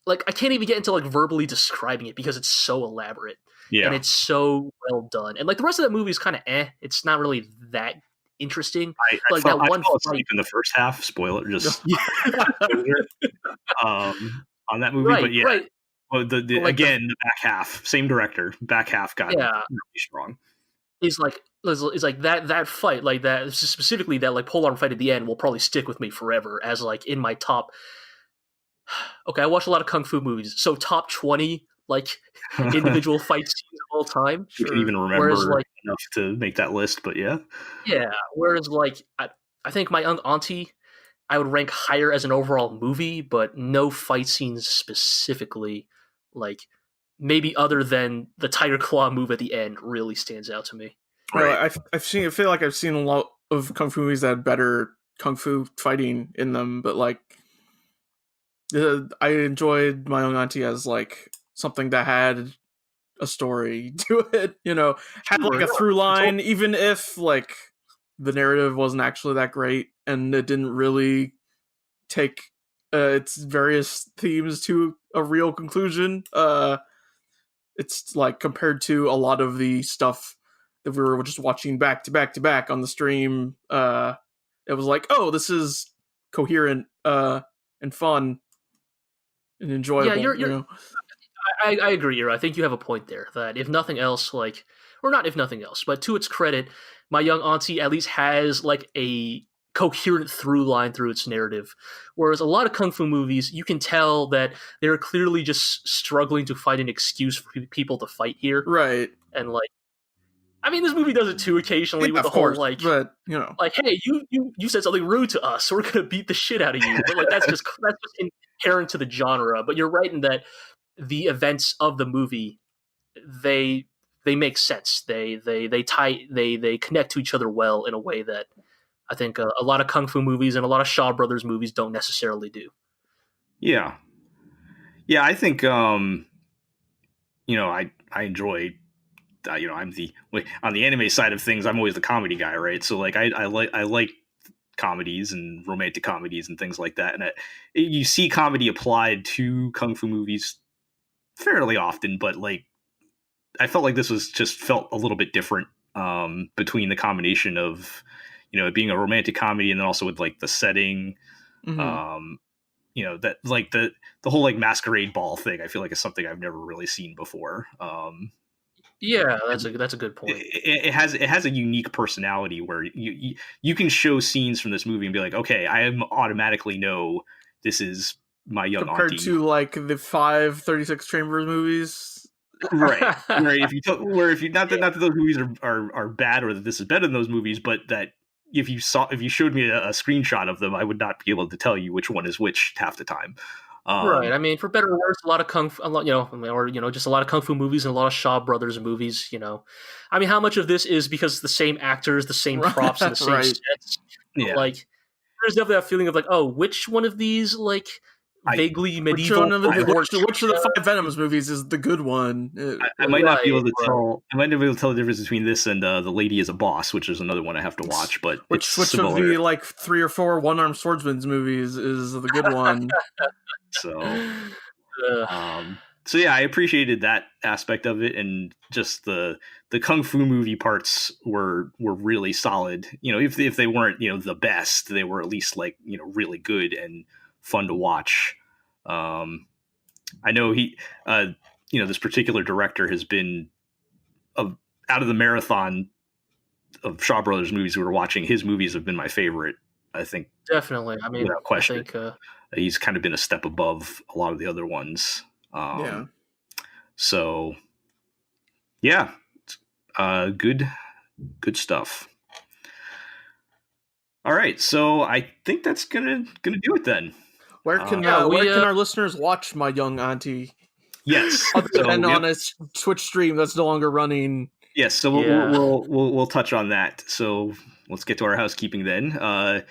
like I can't even get into like verbally describing it because it's so elaborate. Yeah. And it's so well done. And like the rest of that movie is kind of it's not really that interesting. I fell asleep in the first half. Spoiler, just on that movie, right, but yeah. Right. Well, the back half, same director, back half got really strong. Is like that fight, like that specifically that like polearm fight at the end will probably stick with me forever as like in my top. Okay, I watch a lot of kung fu movies, so top 20 like individual fight scenes of all time. You can even remember enough to make that list, but yeah. Yeah. Whereas like I think My Young Auntie I would rank higher as an overall movie, but no fight scenes specifically, like maybe other than the Tiger Claw move at the end, really stands out to me. Right. I feel like I've seen a lot of kung fu movies that had better kung fu fighting in them, but like I enjoyed My Young Auntie as like something that had a story to it, had like a through line, even if like the narrative wasn't actually that great and it didn't really take its various themes to a real conclusion. It's like compared to a lot of the stuff that we were just watching back to back to back on the stream, it was like, oh, this is coherent and fun and enjoyable. Yeah, I agree, Ira. I think you have a point there that if nothing else, like, or not if nothing else, but to its credit, My Young Auntie at least has like a coherent through line through its narrative. Whereas a lot of kung fu movies, you can tell that they're clearly just struggling to find an excuse for people to fight here. Right. And like, I mean, this movie does it too occasionally with the whole like, but like, hey, you said something rude to us, so we're gonna beat the shit out of you. But like, that's just inherent to the genre. But you're right in that the events of the movie, they make sense. They connect to each other well in a way that I think a lot of kung fu movies and a lot of Shaw Brothers movies don't necessarily do. Yeah, I think I enjoy. I'm on the anime side of things. I'm always the comedy guy, right? So like I like comedies and romantic comedies and things like that. And you see comedy applied to kung fu movies fairly often, but like I felt like this was just felt a little bit different between the combination of, you know, it being a romantic comedy and then also with like the setting, you know, that like the whole like masquerade ball thing, I feel like is something I've never really seen before. Yeah, that's a good point. It has a unique personality where you can show scenes from this movie and be like, okay, I automatically know this is my young compared auntie. to like the 5 36 Chambers movies, right? Where if you not that those movies are bad or that this is better than those movies, but that if you showed me a screenshot of them, I would not be able to tell you which one is which half the time. Right. I mean, for better or worse, a lot of kung fu, just a lot of kung fu movies and a lot of Shaw Brothers movies. You know, I mean, how much of this is because it's the same actors, the same props, and the same sets? Yeah. Like, there's definitely that feeling of like, oh, which one of these like vaguely medieval? Which of the 5 Venoms movies is the good one? I might not be able to tell. I might not be able to tell the difference between this and The Lady is a Boss, which is another one I have to watch. But which of the like 3 or 4 one-armed swordsman's movies is the good one? So yeah, I appreciated that aspect of it, and just the kung fu movie parts were really solid. You know, if they weren't, you know, the best, they were at least like, you know, really good and fun to watch. I know he, you know, this particular director has been out of the marathon of Shaw Brothers movies we were watching. His movies have been my favorite. I think definitely. I mean, without question. I think, he's kind of been a step above a lot of the other ones. Yeah. So, yeah, good stuff. All right, so I think that's gonna do it then. Where can our listeners watch My Young Auntie? Yes, other than on a Twitch stream that's no longer running. Yes, so we'll touch on that. So let's get to our housekeeping then.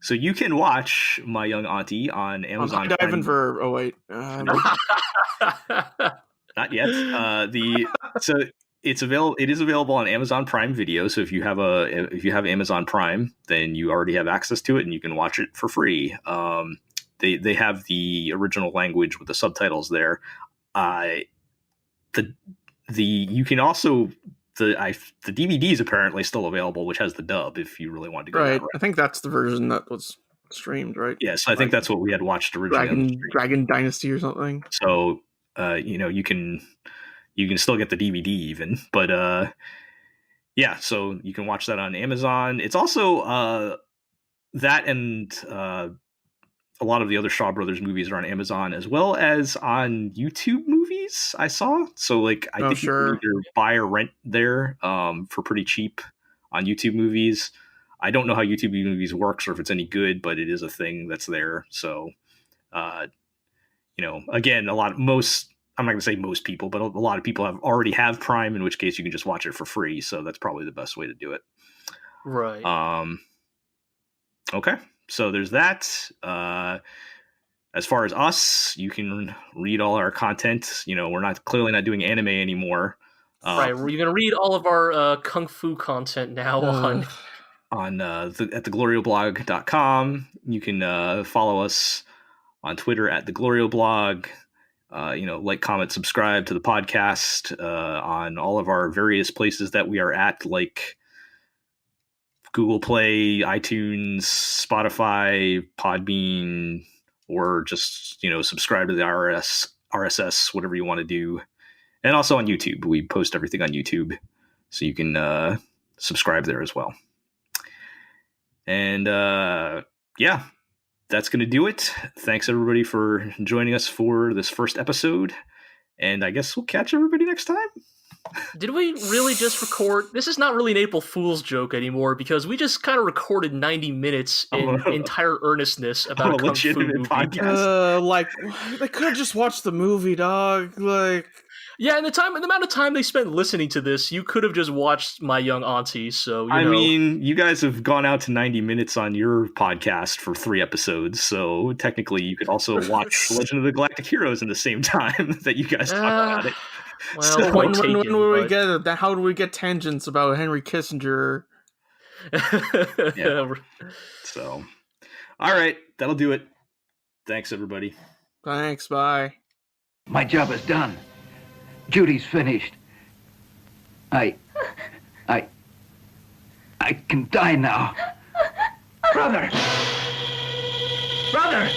So you can watch My Young Auntie on Amazon. I'm diving for. Oh wait, not yet. So it's available. It is available on Amazon Prime Video. So if you have Amazon Prime, then you already have access to it, and you can watch it for free. They have the original language with the subtitles there. You can also. The DVD is apparently still available, which has the dub if you really want to go that route. I think that's the version that was streamed, right? Yeah, so I think that's what we had watched originally. Dragon Dynasty or something. So, you know, you can still get the DVD even, but yeah, so you can watch that on Amazon. It's also that and a lot of the other Shaw Brothers movies are on Amazon as well as on YouTube movies, I saw. So like I think you can either buy or rent there for pretty cheap on YouTube movies. I don't know how YouTube movies works or if it's any good, but it is a thing that's there. So you know, again, I'm not going to say most people, but a lot of people already have Prime, in which case you can just watch it for free. So that's probably the best way to do it. Right. Okay. So there's that. As far as us, you can read all our content. You know, we're clearly not doing anime anymore. Right. You're going to read all of our kung fu content now at theglorioblog.com. You can follow us on Twitter at theglorioblog. You know, like, comment, subscribe to the podcast on all of our various places that we are at, like Google Play, iTunes, Spotify, Podbean, or just, you know, subscribe to the RSS, whatever you want to do. And also on YouTube. We post everything on YouTube, so you can subscribe there as well. And yeah, that's going to do it. Thanks, everybody, for joining us for this first episode. And I guess we'll catch everybody next time. Did we really just record? This is not really an April Fool's joke anymore, because we just kind of recorded 90 minutes in entire earnestness about a kung fu movie. Podcast. Like, they could have just watched the movie, dog. Like, yeah, and the amount of time they spent listening to this, you could have just watched My Young Auntie. So I mean, you guys have gone out to 90 minutes on your podcast for 3 episodes, so technically you could also watch Legend of the Galactic Heroes in the same time that you guys talk about it. Well, how do we get tangents about Henry Kissinger? Yeah. So, all right, that'll do it. Thanks, everybody. Thanks, bye. My job is done. Judy's finished. I can die now. Brother! Brother!